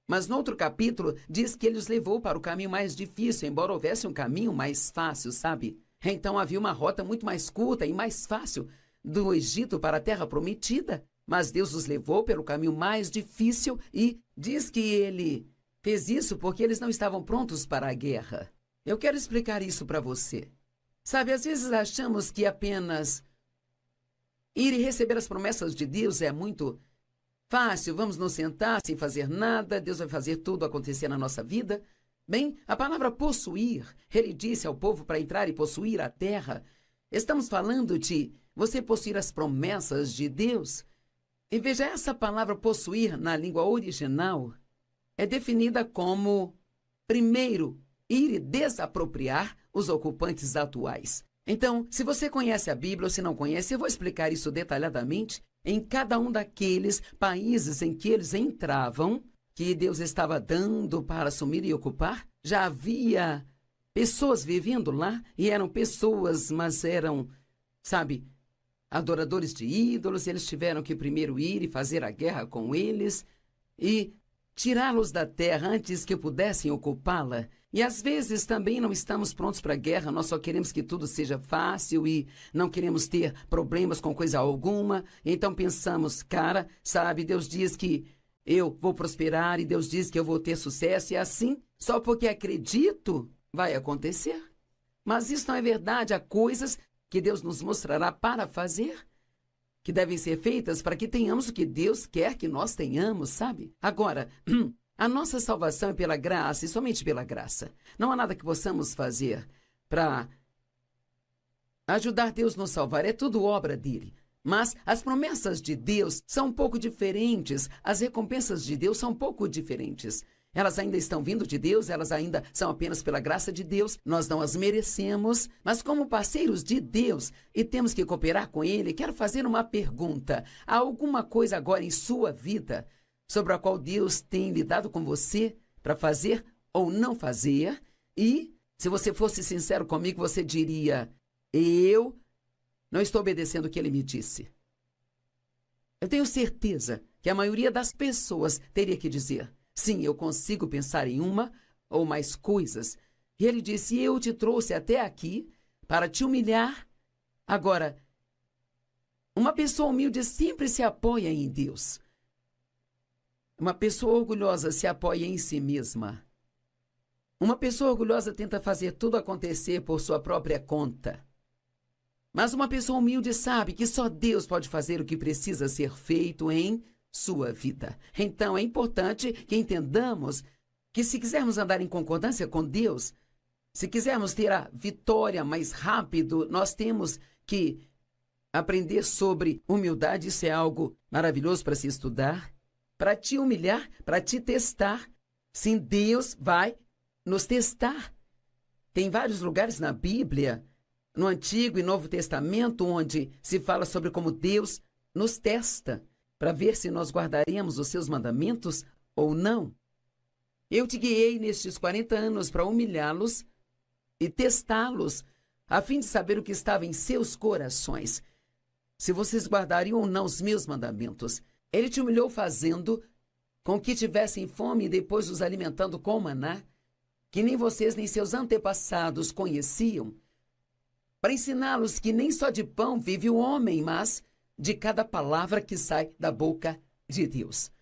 mas no outro capítulo diz que ele os levou para o caminho mais difícil, embora houvesse um caminho mais fácil, sabe? Então havia uma rota muito mais curta e mais fácil do Egito para a Terra Prometida. Mas Deus os levou pelo caminho mais difícil e diz que ele fez isso porque eles não estavam prontos para a guerra. Eu quero explicar isso para você. Sabe, às vezes achamos que apenas ir e receber as promessas de Deus é muito fácil, vamos nos sentar sem fazer nada, Deus vai fazer tudo acontecer na nossa vida. Bem, a palavra possuir, ele disse ao povo para entrar e possuir a terra. Estamos falando de você possuir as promessas de Deus. E veja, essa palavra possuir na língua original é definida como, primeiro, ir e desapropriar os ocupantes atuais. Então, se você conhece a Bíblia ou se não conhece, eu vou explicar isso detalhadamente. Em cada um daqueles países em que eles entravam, que Deus estava dando para assumir e ocupar, já havia pessoas vivendo lá, e eram pessoas, mas eram, sabe, adoradores de ídolos. Eles tiveram que primeiro ir e fazer a guerra com eles e tirá-los da terra antes que pudessem ocupá-la. E às vezes também não estamos prontos para a guerra, nós só queremos que tudo seja fácil e não queremos ter problemas com coisa alguma. Então pensamos, cara, sabe, Deus diz que eu vou prosperar e Deus diz que eu vou ter sucesso e assim, só porque acredito, vai acontecer. Mas isso não é verdade, há coisas que Deus nos mostrará para fazer, que devem ser feitas para que tenhamos o que Deus quer que nós tenhamos, sabe? Agora, a nossa salvação é pela graça e somente pela graça. Não há nada que possamos fazer para ajudar Deus a nos salvar. É tudo obra dele. Mas as promessas de Deus são um pouco diferentes. As recompensas de Deus são um pouco diferentes. Elas ainda estão vindo de Deus, elas ainda são apenas pela graça de Deus. Nós não as merecemos, mas como parceiros de Deus e temos que cooperar com Ele, quero fazer uma pergunta. Há alguma coisa agora em sua vida sobre a qual Deus tem lidado com você para fazer ou não fazer? E, se você fosse sincero comigo, você diria, eu não estou obedecendo o que Ele me disse. Eu tenho certeza que a maioria das pessoas teria que dizer, sim, eu consigo pensar em uma ou mais coisas. E Ele disse, eu te trouxe até aqui para te humilhar. Agora, uma pessoa humilde sempre se apoia em Deus. Uma pessoa orgulhosa se apoia em si mesma. Uma pessoa orgulhosa tenta fazer tudo acontecer por sua própria conta. Mas uma pessoa humilde sabe que só Deus pode fazer o que precisa ser feito em sua vida. Então é importante que entendamos que se quisermos andar em concordância com Deus, se quisermos ter a vitória mais rápido, nós temos que aprender sobre humildade. Isso é algo maravilhoso para se estudar, para te humilhar, para te testar. Sim, Deus vai nos testar. Tem vários lugares na Bíblia, no Antigo e Novo Testamento, onde se fala sobre como Deus nos testa para ver se nós guardaremos os seus mandamentos ou não. Eu te guiei nestes 40 anos para humilhá-los e testá-los, a fim de saber o que estava em seus corações, se vocês guardariam ou não os meus mandamentos. Ele te humilhou fazendo com que tivessem fome e depois os alimentando com maná, que nem vocês nem seus antepassados conheciam, para ensiná-los que nem só de pão vive o homem, mas de cada palavra que sai da boca de Deus.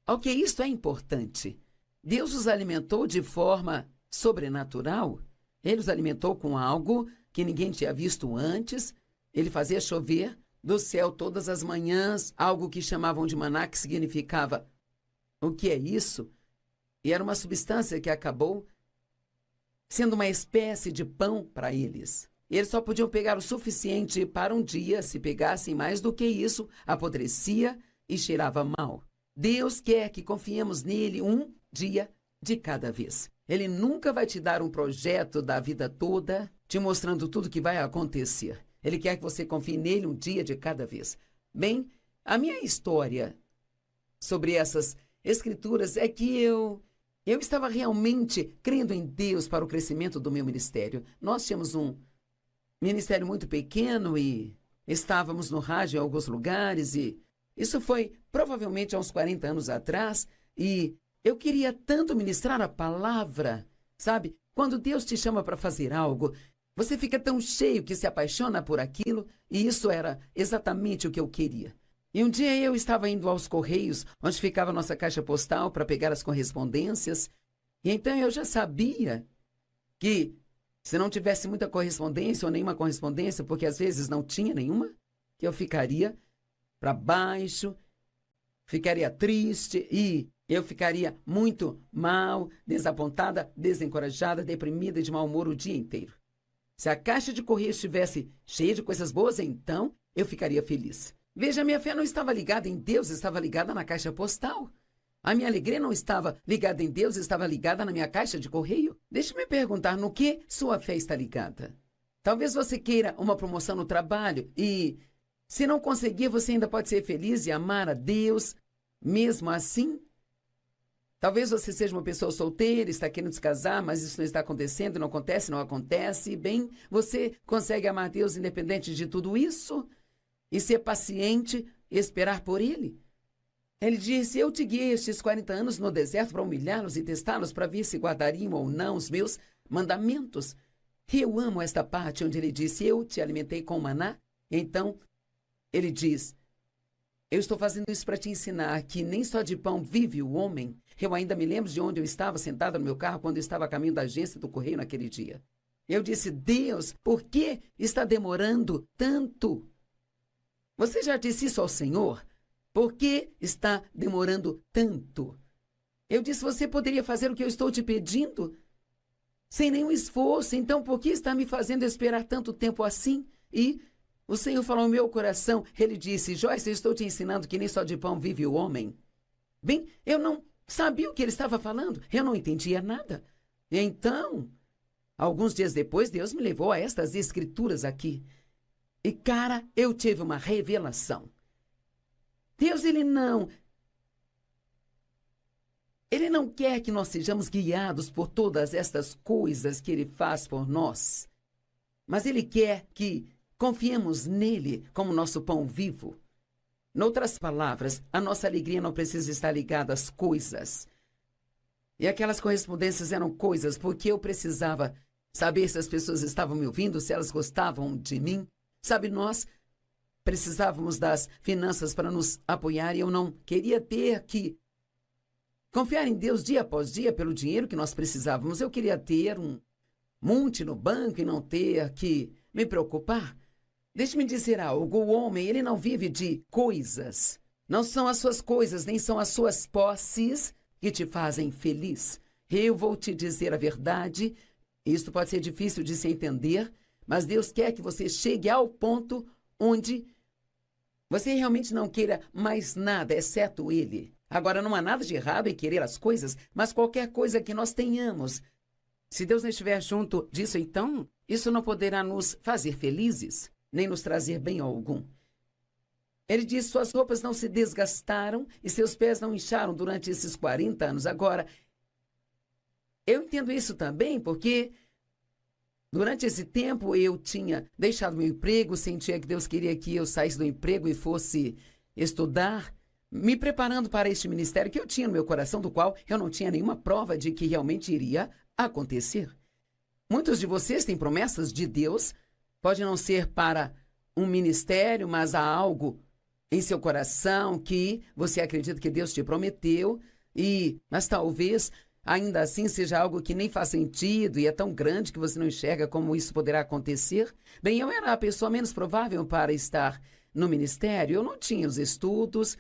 Ok, isto é importante. Deus os alimentou de forma sobrenatural. Ele os alimentou com algo que ninguém tinha visto antes. Ele fazia chover do céu todas as manhãs, algo que chamavam de maná, que significava o que é isso? E era uma substância que acabou sendo uma espécie de pão para eles. Eles só podiam pegar o suficiente para um dia. Se pegassem mais do que isso, apodrecia e cheirava mal. Deus quer que confiemos nele um dia de cada vez. Ele nunca vai te dar um projeto da vida toda, te mostrando tudo que vai acontecer. Ele quer que você confie nele um dia de cada vez. Bem, a minha história sobre essas escrituras é que eu estava realmente crendo em Deus para o crescimento do meu ministério. Nós tínhamos um ministério muito pequeno e estávamos no rádio em alguns lugares, e isso foi provavelmente há uns 40 anos atrás, e eu queria tanto ministrar a palavra, sabe? Quando Deus te chama para fazer algo, você fica tão cheio que se apaixona por aquilo, e isso era exatamente o que eu queria. E um dia eu estava indo aos Correios, onde ficava a nossa caixa postal, para pegar as correspondências, e então eu já sabia que se não tivesse muita correspondência ou nenhuma correspondência, porque às vezes não tinha nenhuma, que eu ficaria para baixo, ficaria triste e eu ficaria muito mal, desapontada, desencorajada, deprimida e de mau humor o dia inteiro. Se a caixa de correio estivesse cheia de coisas boas, então eu ficaria feliz. Veja, minha fé não estava ligada em Deus, estava ligada na caixa postal. A minha alegria não estava ligada em Deus, estava ligada na minha caixa de correio. Deixe-me perguntar, no que sua fé está ligada? Talvez você queira uma promoção no trabalho e, se não conseguir, você ainda pode ser feliz e amar a Deus mesmo assim? Talvez você seja uma pessoa solteira, está querendo se casar, mas isso não está acontecendo, não acontece, não acontece. Bem, você consegue amar Deus independente de tudo isso? E ser paciente e esperar por Ele? Ele disse, eu te guiei estes 40 anos no deserto para humilhá-los e testá-los para ver se guardariam ou não os meus mandamentos. E eu amo esta parte onde ele disse, eu te alimentei com maná. Então, ele diz, eu estou fazendo isso para te ensinar que nem só de pão vive o homem. Eu ainda me lembro de onde eu estava sentada no meu carro quando eu estava a caminho da agência do correio naquele dia. Eu disse, Deus, por que está demorando tanto? Você já disse isso ao Senhor? Por que está demorando tanto? Eu disse, você poderia fazer o que eu estou te pedindo? Sem nenhum esforço, então por que está me fazendo esperar tanto tempo assim? E o Senhor falou ao meu coração, ele disse, Joyce, eu estou te ensinando que nem só de pão vive o homem. Bem, eu não sabia o que ele estava falando, eu não entendia nada. Então, alguns dias depois, Deus me levou a estas escrituras aqui. E, cara, eu tive uma revelação. Deus, Ele não quer que nós sejamos guiados por todas estas coisas que Ele faz por nós. Mas Ele quer que confiemos nele como nosso pão vivo. Noutras palavras, a nossa alegria não precisa estar ligada às coisas. E aquelas correspondências eram coisas porque eu precisava saber se as pessoas estavam me ouvindo, se elas gostavam de mim. Sabe, nós precisávamos das finanças para nos apoiar e eu não queria ter que confiar em Deus dia após dia pelo dinheiro que nós precisávamos. Eu queria ter um monte no banco e não ter que me preocupar. Deixe-me dizer algo, o homem, ele não vive de coisas. Não são as suas coisas, nem são as suas posses que te fazem feliz. Eu vou te dizer a verdade, isto pode ser difícil de se entender, mas Deus quer que você chegue ao ponto onde você realmente não queira mais nada, exceto Ele. Agora, não há nada de errado em querer as coisas, mas qualquer coisa que nós tenhamos. Se Deus não estiver junto disso, então, isso não poderá nos fazer felizes, nem nos trazer bem algum. Ele diz, suas roupas não se desgastaram e seus pés não incharam durante esses 40 anos. Agora, eu entendo isso também porque durante esse tempo eu tinha deixado meu emprego, sentia que Deus queria que eu saísse do emprego e fosse estudar, me preparando para este ministério que eu tinha no meu coração, do qual eu não tinha nenhuma prova de que realmente iria acontecer. Muitos de vocês têm promessas de Deus, pode não ser para um ministério, mas há algo em seu coração que você acredita que Deus te prometeu, mas talvez ainda assim seja algo que nem faz sentido e é tão grande que você não enxerga como isso poderá acontecer. Bem, eu era a pessoa menos provável para estar no ministério, eu não tinha os estudos,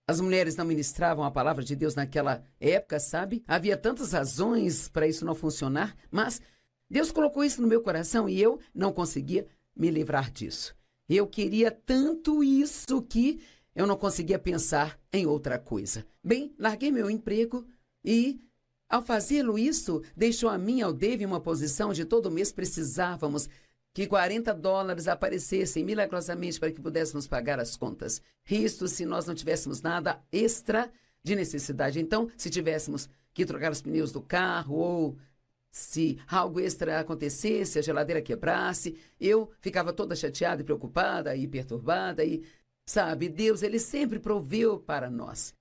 as mulheres não ministravam a palavra de Deus naquela época, sabe? Havia tantas razões para isso não funcionar, mas Deus colocou isso no meu coração e eu não conseguia me livrar disso. Eu queria tanto isso que eu não conseguia pensar em outra coisa. Bem, larguei meu emprego e, ao fazê-lo isso, deixou a mim e ao Dave uma posição onde todo mês precisávamos que $40 aparecessem milagrosamente para que pudéssemos pagar as contas. Isto se nós não tivéssemos nada extra de necessidade. Então, se tivéssemos que trocar os pneus do carro ou se algo extra acontecesse, a geladeira quebrasse, eu ficava toda chateada e preocupada e perturbada e, sabe, Deus, Ele sempre proveu para nós.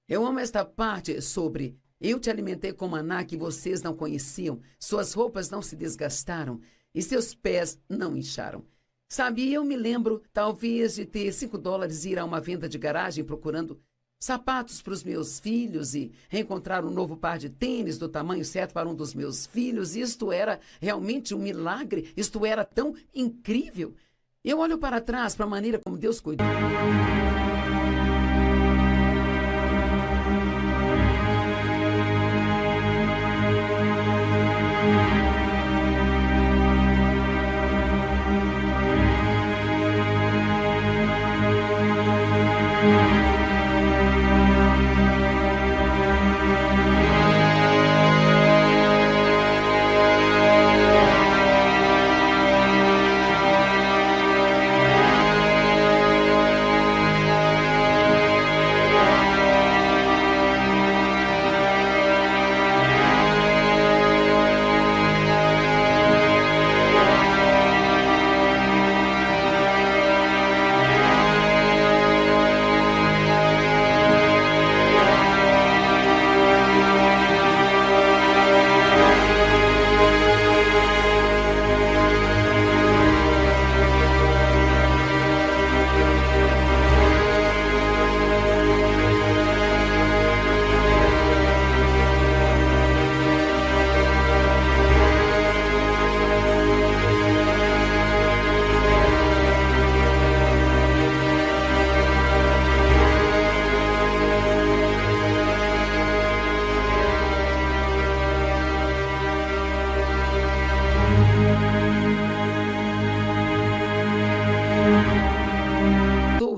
Eu amo esta parte sobre eu te alimentei com maná que vocês não conheciam, suas roupas não se desgastaram e seus pés não incharam. Sabe, eu me lembro, talvez, de ter $5 e ir a uma venda de garagem procurando sapatos para os meus filhos e encontrar um novo par de tênis do tamanho certo para um dos meus filhos. Isto era realmente um milagre, isto era tão incrível. Eu olho para trás para a maneira como Deus cuidou.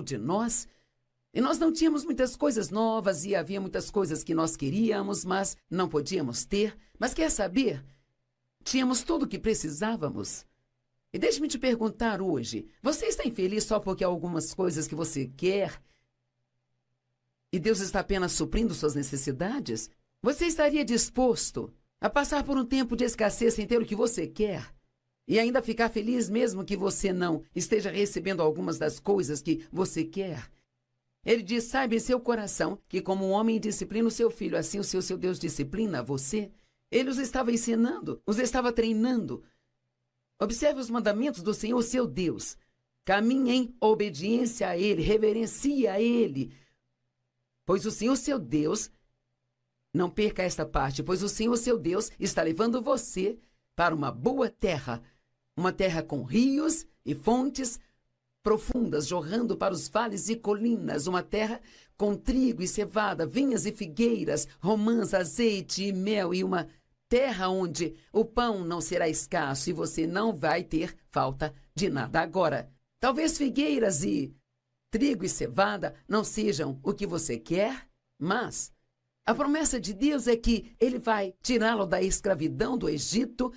De nós, e nós não tínhamos muitas coisas novas e havia muitas coisas que nós queríamos, mas não podíamos ter. Mas quer saber? Tínhamos tudo o que precisávamos. E deixe-me te perguntar hoje, você está infeliz só porque há algumas coisas que você quer e Deus está apenas suprindo suas necessidades? Você estaria disposto a passar por um tempo de escassez sem ter o que você quer? E ainda ficar feliz mesmo que você não esteja recebendo algumas das coisas que você quer. Ele diz, saiba em seu coração que como um homem disciplina o seu filho, assim o seu Deus disciplina você. Ele os estava ensinando, os estava treinando. Observe os mandamentos do Senhor, seu Deus. Caminhe em obediência a Ele, reverencie a Ele. Pois o Senhor, seu Deus, não perca esta parte, pois o Senhor, seu Deus, está levando você para uma boa terra. Uma terra com rios e fontes profundas jorrando para os vales e colinas, uma terra com trigo e cevada, vinhas e figueiras, romãs, azeite e mel, e uma terra onde o pão não será escasso e você não vai ter falta de nada. Agora, talvez figueiras e trigo e cevada não sejam o que você quer, mas a promessa de Deus é que Ele vai tirá-lo da escravidão do Egito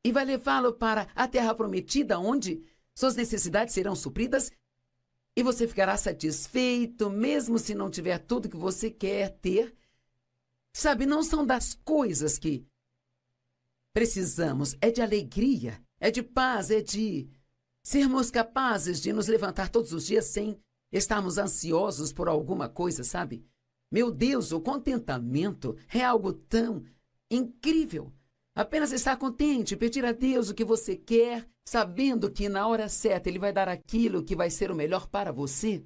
e vai levá-lo para a terra prometida, onde suas necessidades serão supridas e você ficará satisfeito, mesmo se não tiver tudo que você quer ter. Sabe, não são das coisas que precisamos, é de alegria, é de paz, é de sermos capazes de nos levantar todos os dias sem estarmos ansiosos por alguma coisa, sabe? Meu Deus, o contentamento é algo tão incrível. Apenas estar contente, pedir a Deus o que você quer, sabendo que na hora certa Ele vai dar aquilo que vai ser o melhor para você.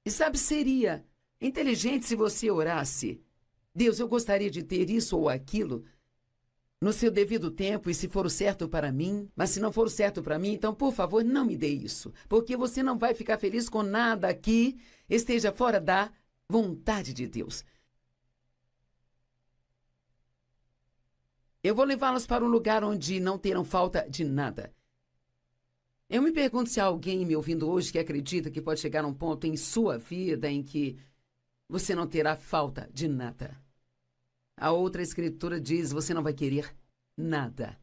E sabe, seria inteligente se você orasse: Deus, eu gostaria de ter isso ou aquilo no seu devido tempo e se for o certo para mim, mas se não for o certo para mim, então, por favor, não me dê isso, porque você não vai ficar feliz com nada que esteja fora da vontade de Deus. Eu vou levá-los para um lugar onde não terão falta de nada. Eu me pergunto se há alguém me ouvindo hoje que acredita que pode chegar a um ponto em sua vida em que você não terá falta de nada. A outra escritura diz: você não vai querer nada.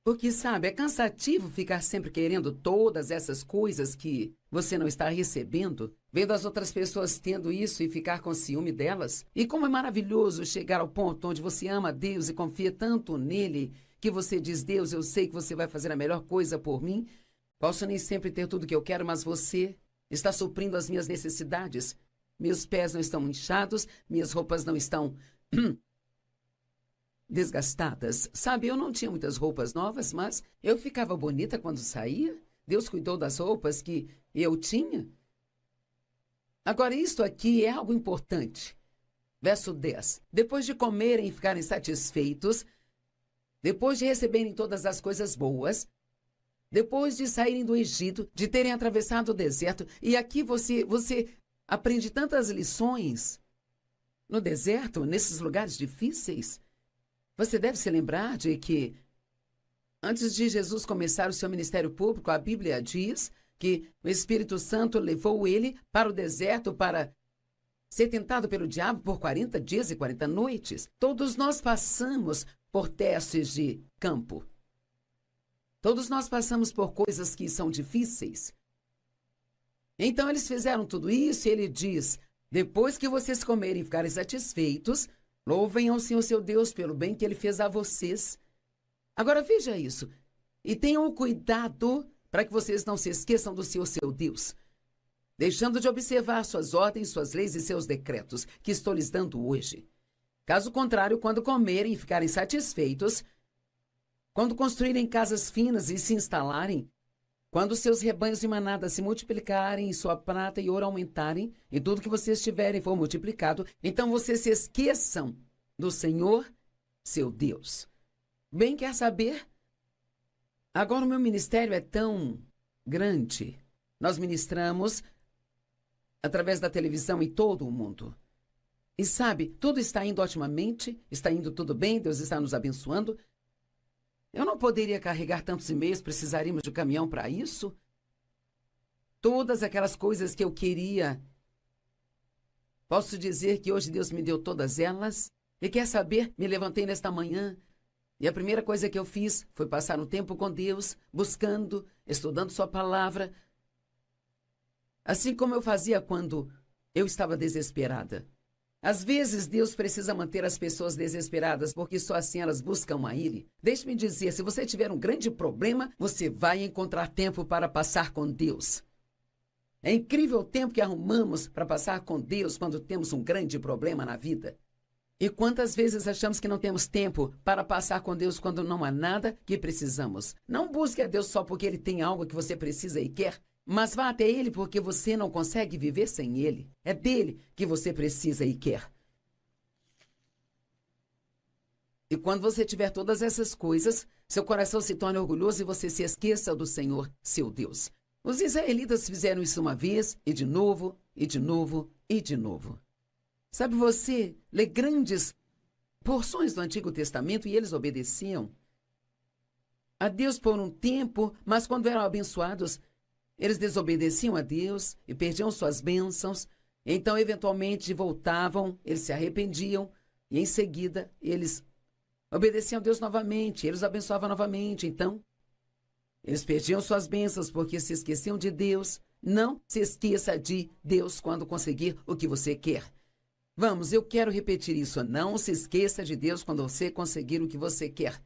Porque, sabe, é cansativo ficar sempre querendo todas essas coisas que você não está recebendo, vendo as outras pessoas tendo isso e ficar com ciúme delas. E como é maravilhoso chegar ao ponto onde você ama Deus e confia tanto nele, que você diz: Deus, eu sei que você vai fazer a melhor coisa por mim. Posso nem sempre ter tudo que eu quero, mas você está suprindo as minhas necessidades. Meus pés não estão inchados, minhas roupas não estão desgastadas. Sabe, eu não tinha muitas roupas novas, mas eu ficava bonita quando saía. Deus cuidou das roupas que eu tinha. Agora, isto aqui é algo importante. Verso 10. Depois de comerem e ficarem satisfeitos, depois de receberem todas as coisas boas, depois de saírem do Egito, de terem atravessado o deserto, e aqui você aprende tantas lições no deserto, nesses lugares difíceis. Você deve se lembrar de que, antes de Jesus começar o seu ministério público, a Bíblia diz que o Espírito Santo levou ele para o deserto para ser tentado pelo diabo por 40 dias e 40 noites. Todos nós passamos por testes de campo. Todos nós passamos por coisas que são difíceis. Então eles fizeram tudo isso e ele diz: depois que vocês comerem e ficarem satisfeitos, louvem ao Senhor seu Deus pelo bem que Ele fez a vocês. Agora veja isso. E tenham o cuidado para que vocês não se esqueçam do Senhor seu Deus, deixando de observar suas ordens, suas leis e seus decretos que estou lhes dando hoje. Caso contrário, quando comerem e ficarem satisfeitos, quando construírem casas finas e se instalarem, quando seus rebanhos e manadas se multiplicarem e sua prata e ouro aumentarem, e tudo que vocês tiverem for multiplicado, então vocês se esqueçam do Senhor, seu Deus. Bem, quer saber? Agora o meu ministério é tão grande. Nós ministramos através da televisão em todo o mundo. E sabe, tudo está indo otimamente, está indo tudo bem, Deus está nos abençoando. Eu não poderia carregar tantos e-mails, precisaríamos de um caminhão para isso. Todas aquelas coisas que eu queria. Posso dizer que hoje Deus me deu todas elas. E quer saber? Me levantei nesta manhã e a primeira coisa que eu fiz foi passar um tempo com Deus, buscando, estudando sua palavra. Assim como eu fazia quando eu estava desesperada. Às vezes, Deus precisa manter as pessoas desesperadas, porque só assim elas buscam a Ele. Deixe-me dizer, se você tiver um grande problema, você vai encontrar tempo para passar com Deus. É incrível o tempo que arrumamos para passar com Deus quando temos um grande problema na vida. E quantas vezes achamos que não temos tempo para passar com Deus quando não há nada que precisamos. Não busque a Deus só porque Ele tem algo que você precisa e quer. Mas vá até Ele porque você não consegue viver sem Ele. É dele que você precisa e quer. E quando você tiver todas essas coisas, seu coração se torne orgulhoso e você se esqueça do Senhor, seu Deus. Os israelitas fizeram isso uma vez, e de novo, e de novo, e de novo. Sabe, você lê grandes porções do Antigo Testamento e eles obedeciam a Deus por um tempo, mas quando eram abençoados, eles desobedeciam a Deus e perdiam suas bênçãos. Então, eventualmente, voltavam, eles se arrependiam e, em seguida, eles obedeciam a Deus novamente, eles abençoavam novamente. Então, eles perdiam suas bênçãos porque se esqueciam de Deus. Não se esqueça de Deus quando conseguir o que você quer. Vamos, eu quero repetir isso. Não se esqueça de Deus quando você conseguir o que você quer.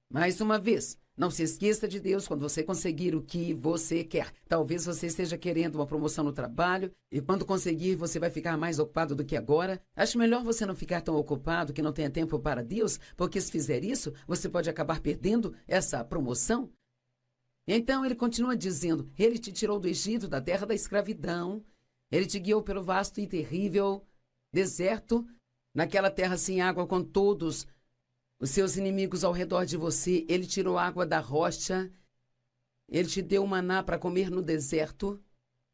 Mais uma vez, não se esqueça de Deus quando você conseguir o que você quer. Talvez você esteja querendo uma promoção no trabalho e quando conseguir você vai ficar mais ocupado do que agora. Acho melhor você não ficar tão ocupado que não tenha tempo para Deus, porque se fizer isso, você pode acabar perdendo essa promoção. Então ele continua dizendo, ele te tirou do Egito, da terra da escravidão, ele te guiou pelo vasto e terrível deserto, naquela terra sem água com todos os seus inimigos ao redor de você. Ele tirou água da rocha, ele te deu maná para comer no deserto,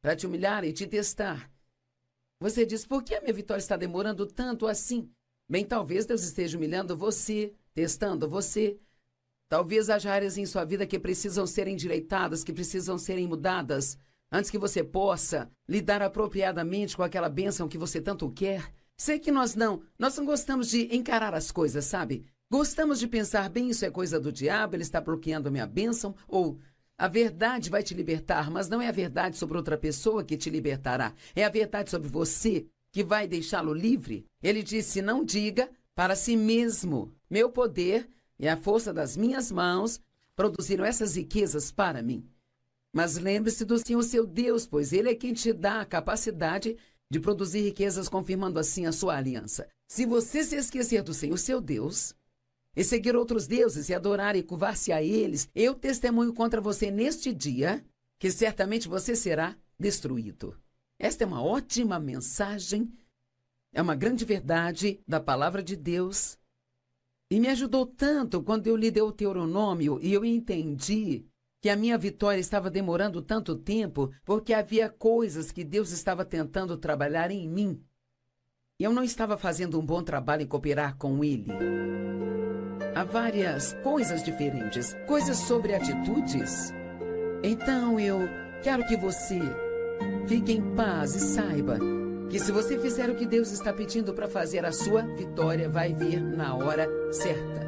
para te humilhar e te testar. Você diz, por que a minha vitória está demorando tanto assim? Bem, talvez Deus esteja humilhando você, testando você. Talvez haja áreas em sua vida que precisam ser endireitadas, que precisam serem mudadas, antes que você possa lidar apropriadamente com aquela bênção que você tanto quer. Sei que nós não gostamos de encarar as coisas, sabe? Gostamos de pensar, bem, isso é coisa do diabo, ele está bloqueando a minha bênção, ou a verdade vai te libertar, mas não é a verdade sobre outra pessoa que te libertará, é a verdade sobre você que vai deixá-lo livre. Ele disse, não diga para si mesmo, meu poder e a força das minhas mãos produziram essas riquezas para mim. Mas lembre-se do Senhor seu Deus, pois Ele é quem te dá a capacidade de produzir riquezas, confirmando assim a sua aliança. Se você se esquecer do Senhor seu Deus e seguir outros deuses e adorar e curvar-se a eles, eu testemunho contra você neste dia que certamente você será destruído. Esta é uma ótima mensagem, é uma grande verdade da palavra de Deus. E me ajudou tanto quando eu li Deuteronômio e eu entendi que a minha vitória estava demorando tanto tempo porque havia coisas que Deus estava tentando trabalhar em mim. E eu não estava fazendo um bom trabalho em cooperar com Ele. Há várias coisas diferentes, coisas sobre atitudes. Então eu quero que você fique em paz e saiba que se você fizer o que Deus está pedindo para fazer, a sua vitória vai vir na hora certa.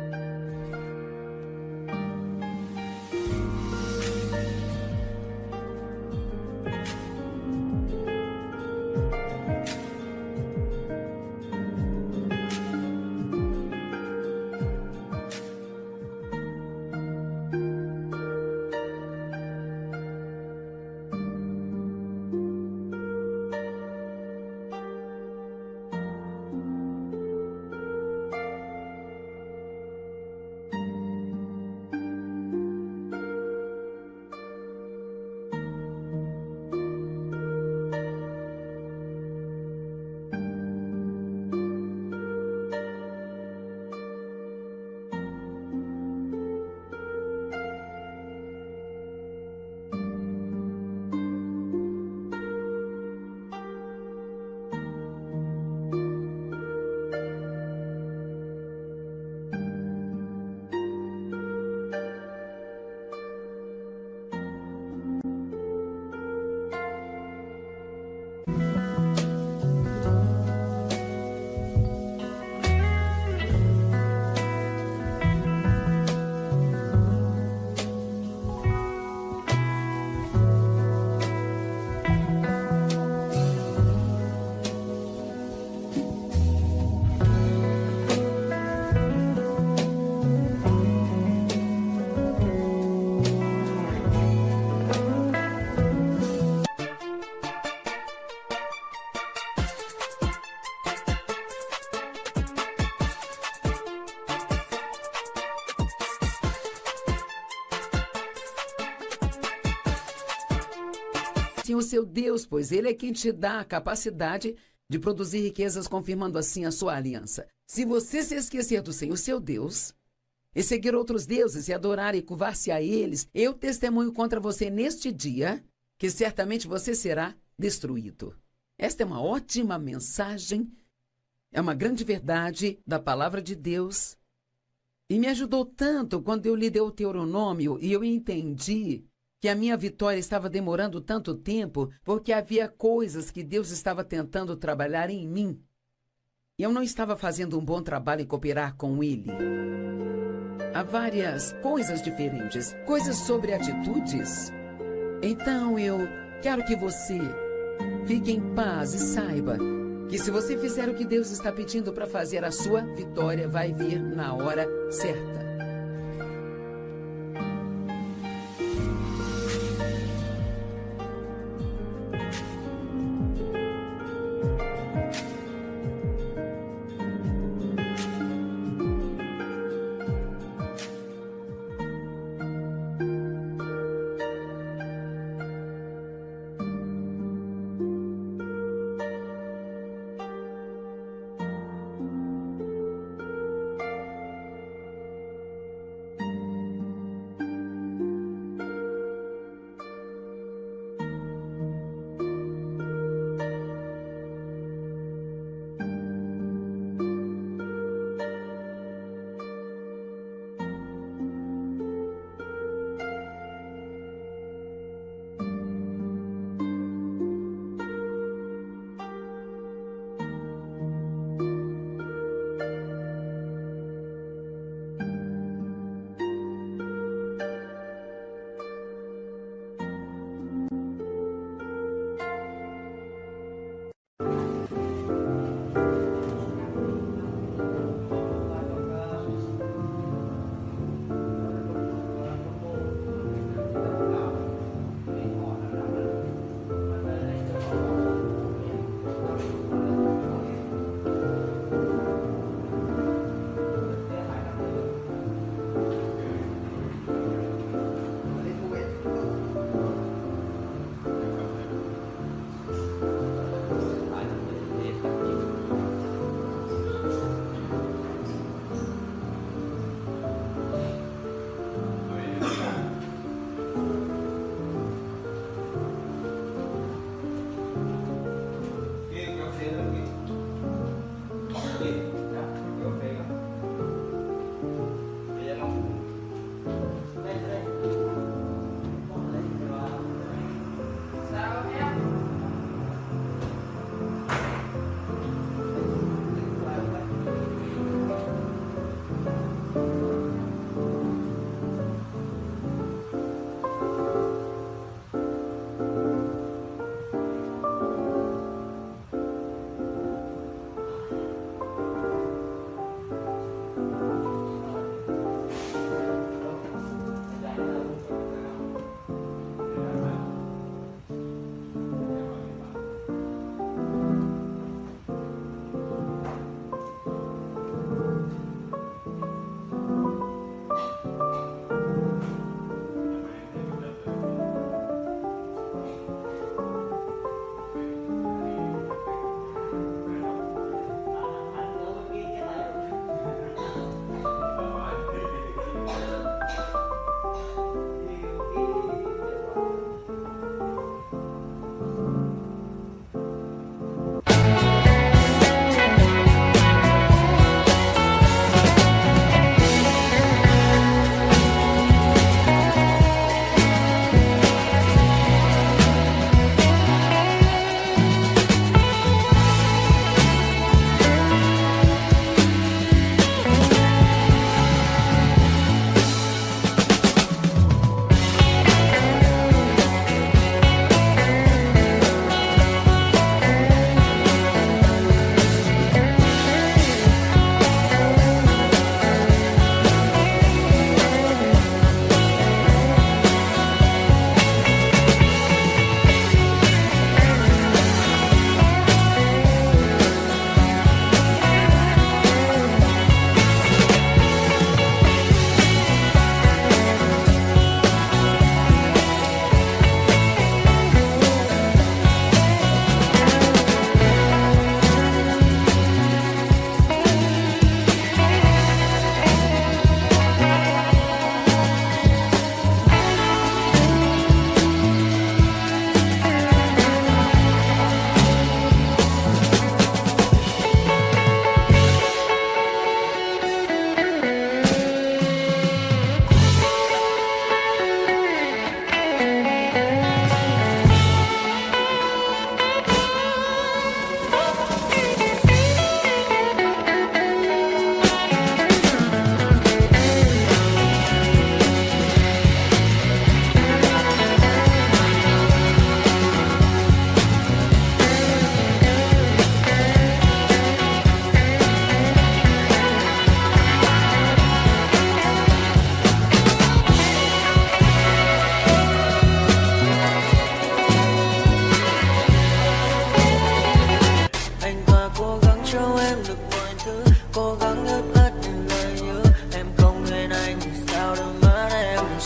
O seu Deus, pois Ele é quem te dá a capacidade de produzir riquezas, confirmando assim a sua aliança. Se você se esquecer do Senhor, seu Deus, e seguir outros deuses e adorar e curvar-se a eles, eu testemunho contra você neste dia que certamente você será destruído. Esta é uma ótima mensagem, é uma grande verdade da palavra de Deus. E me ajudou tanto quando eu li Deuteronômio e eu entendi que a minha vitória estava demorando tanto tempo porque havia coisas que Deus estava tentando trabalhar em mim. Eu não estava fazendo um bom trabalho em cooperar com Ele. Há várias coisas diferentes, coisas sobre atitudes. Então eu quero que você fique em paz e saiba que se você fizer o que Deus está pedindo para fazer, a sua vitória vai vir na hora certa.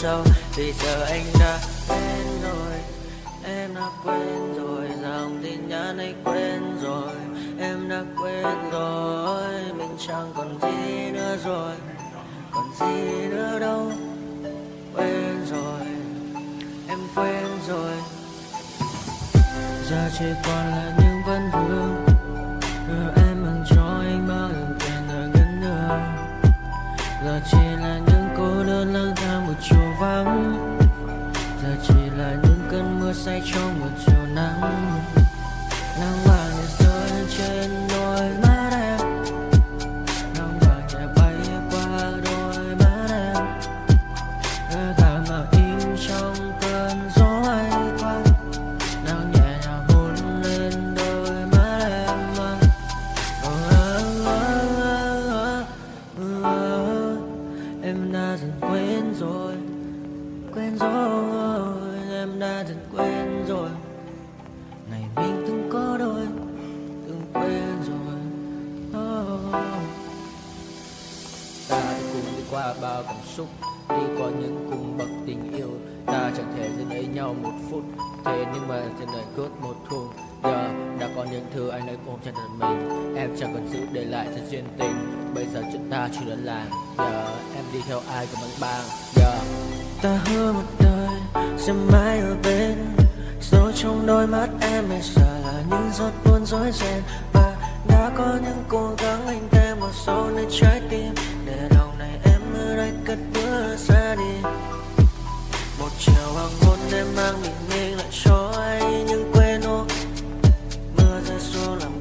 sao vì giờ anh đã quên rồi. Em đã quên rồi, dòng tin nhắn anh quên rồi. Em đã quên rồi, mình chẳng còn gì nữa rồi. Còn gì nữa đâu, quên rồi, em quên rồi. Giờ chỉ còn là những vấn vương, em mang cho anh bao lần tiền đời ngẩn ngơ. Giờ chỉ là những cô đơn lang thang một chiều vắng. Giờ chỉ là những cơn mưa say trong một chiều nắng. Nắng vàng nhẹ rơi trên đôi mắt em, nắng vàng nhẹ bay qua đôi mắt em. Gợi cảm mà im trong cơn gió hay qua. Nắng nhẹ nhàng hôn lên đôi mắt em. Em đã dần quên rồi, quên rồi, em đã dần quên rồi. Ngày mình từng có đôi, từng quên rồi. Ta đã cùng đi qua bao cảm xúc, đi qua những cung bậc tình yêu. Ta chẳng thể giữ lấy nhau một phút, thế nhưng mà trên đời cướp một thu. Giờ đã có những thứ anh ấy ôm trong thân mình, em chẳng còn giữ để lại cho duyên tình. Bây giờ chúng ta chỉ đơn làng, giờ em đi theo ai cũng bằng bang. Giờ ta hứa một đời sẽ mãi ở bên, rồi trong đôi mắt em bây giờ là những giọt buồn rối ren. Và đã có những cố gắng anh thêm một số nơi trái tim, để lòng này em ở đây cất bước ra đi. Một chiều hoàng hôn em mang bình minh lại cho anh những quên ô. Mưa rơi xuống làm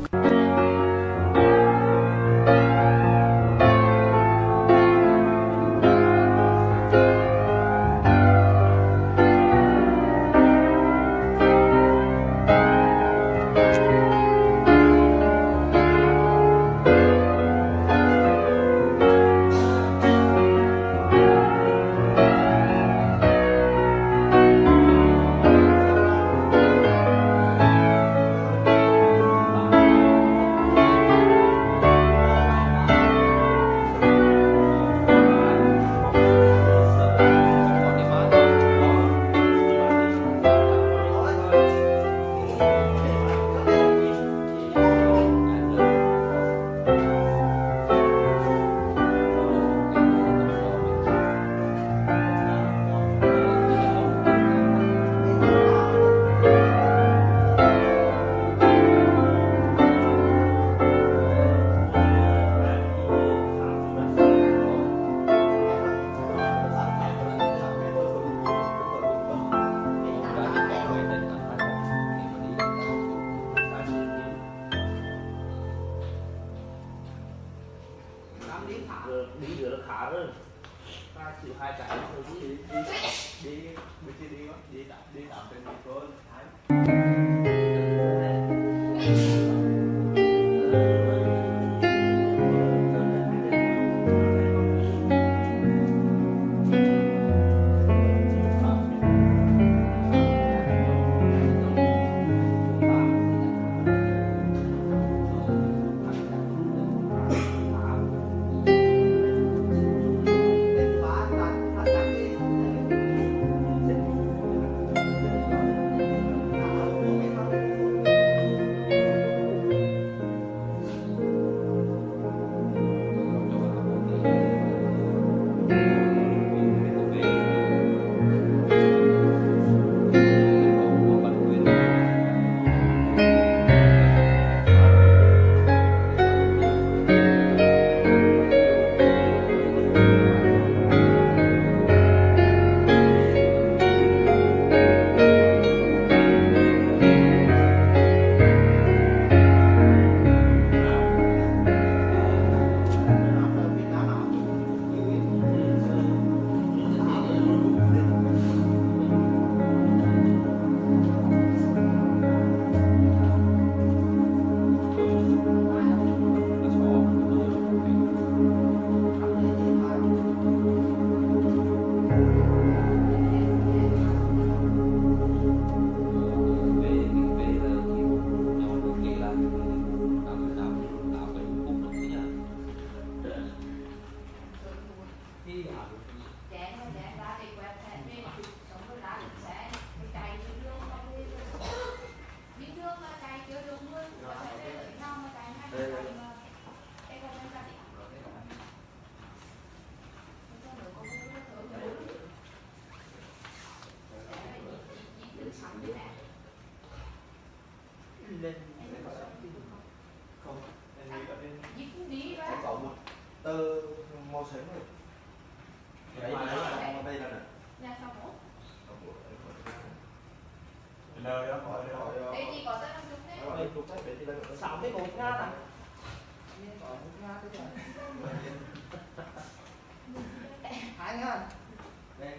đi được khá rồi, ta chịu hai cái rồi đi tạm trên đi thôi. Tiếp tục đấy, để thì là 61 ngàn à? Nghe có 1 ngàn đấy rồi. 2 ngàn. Đây.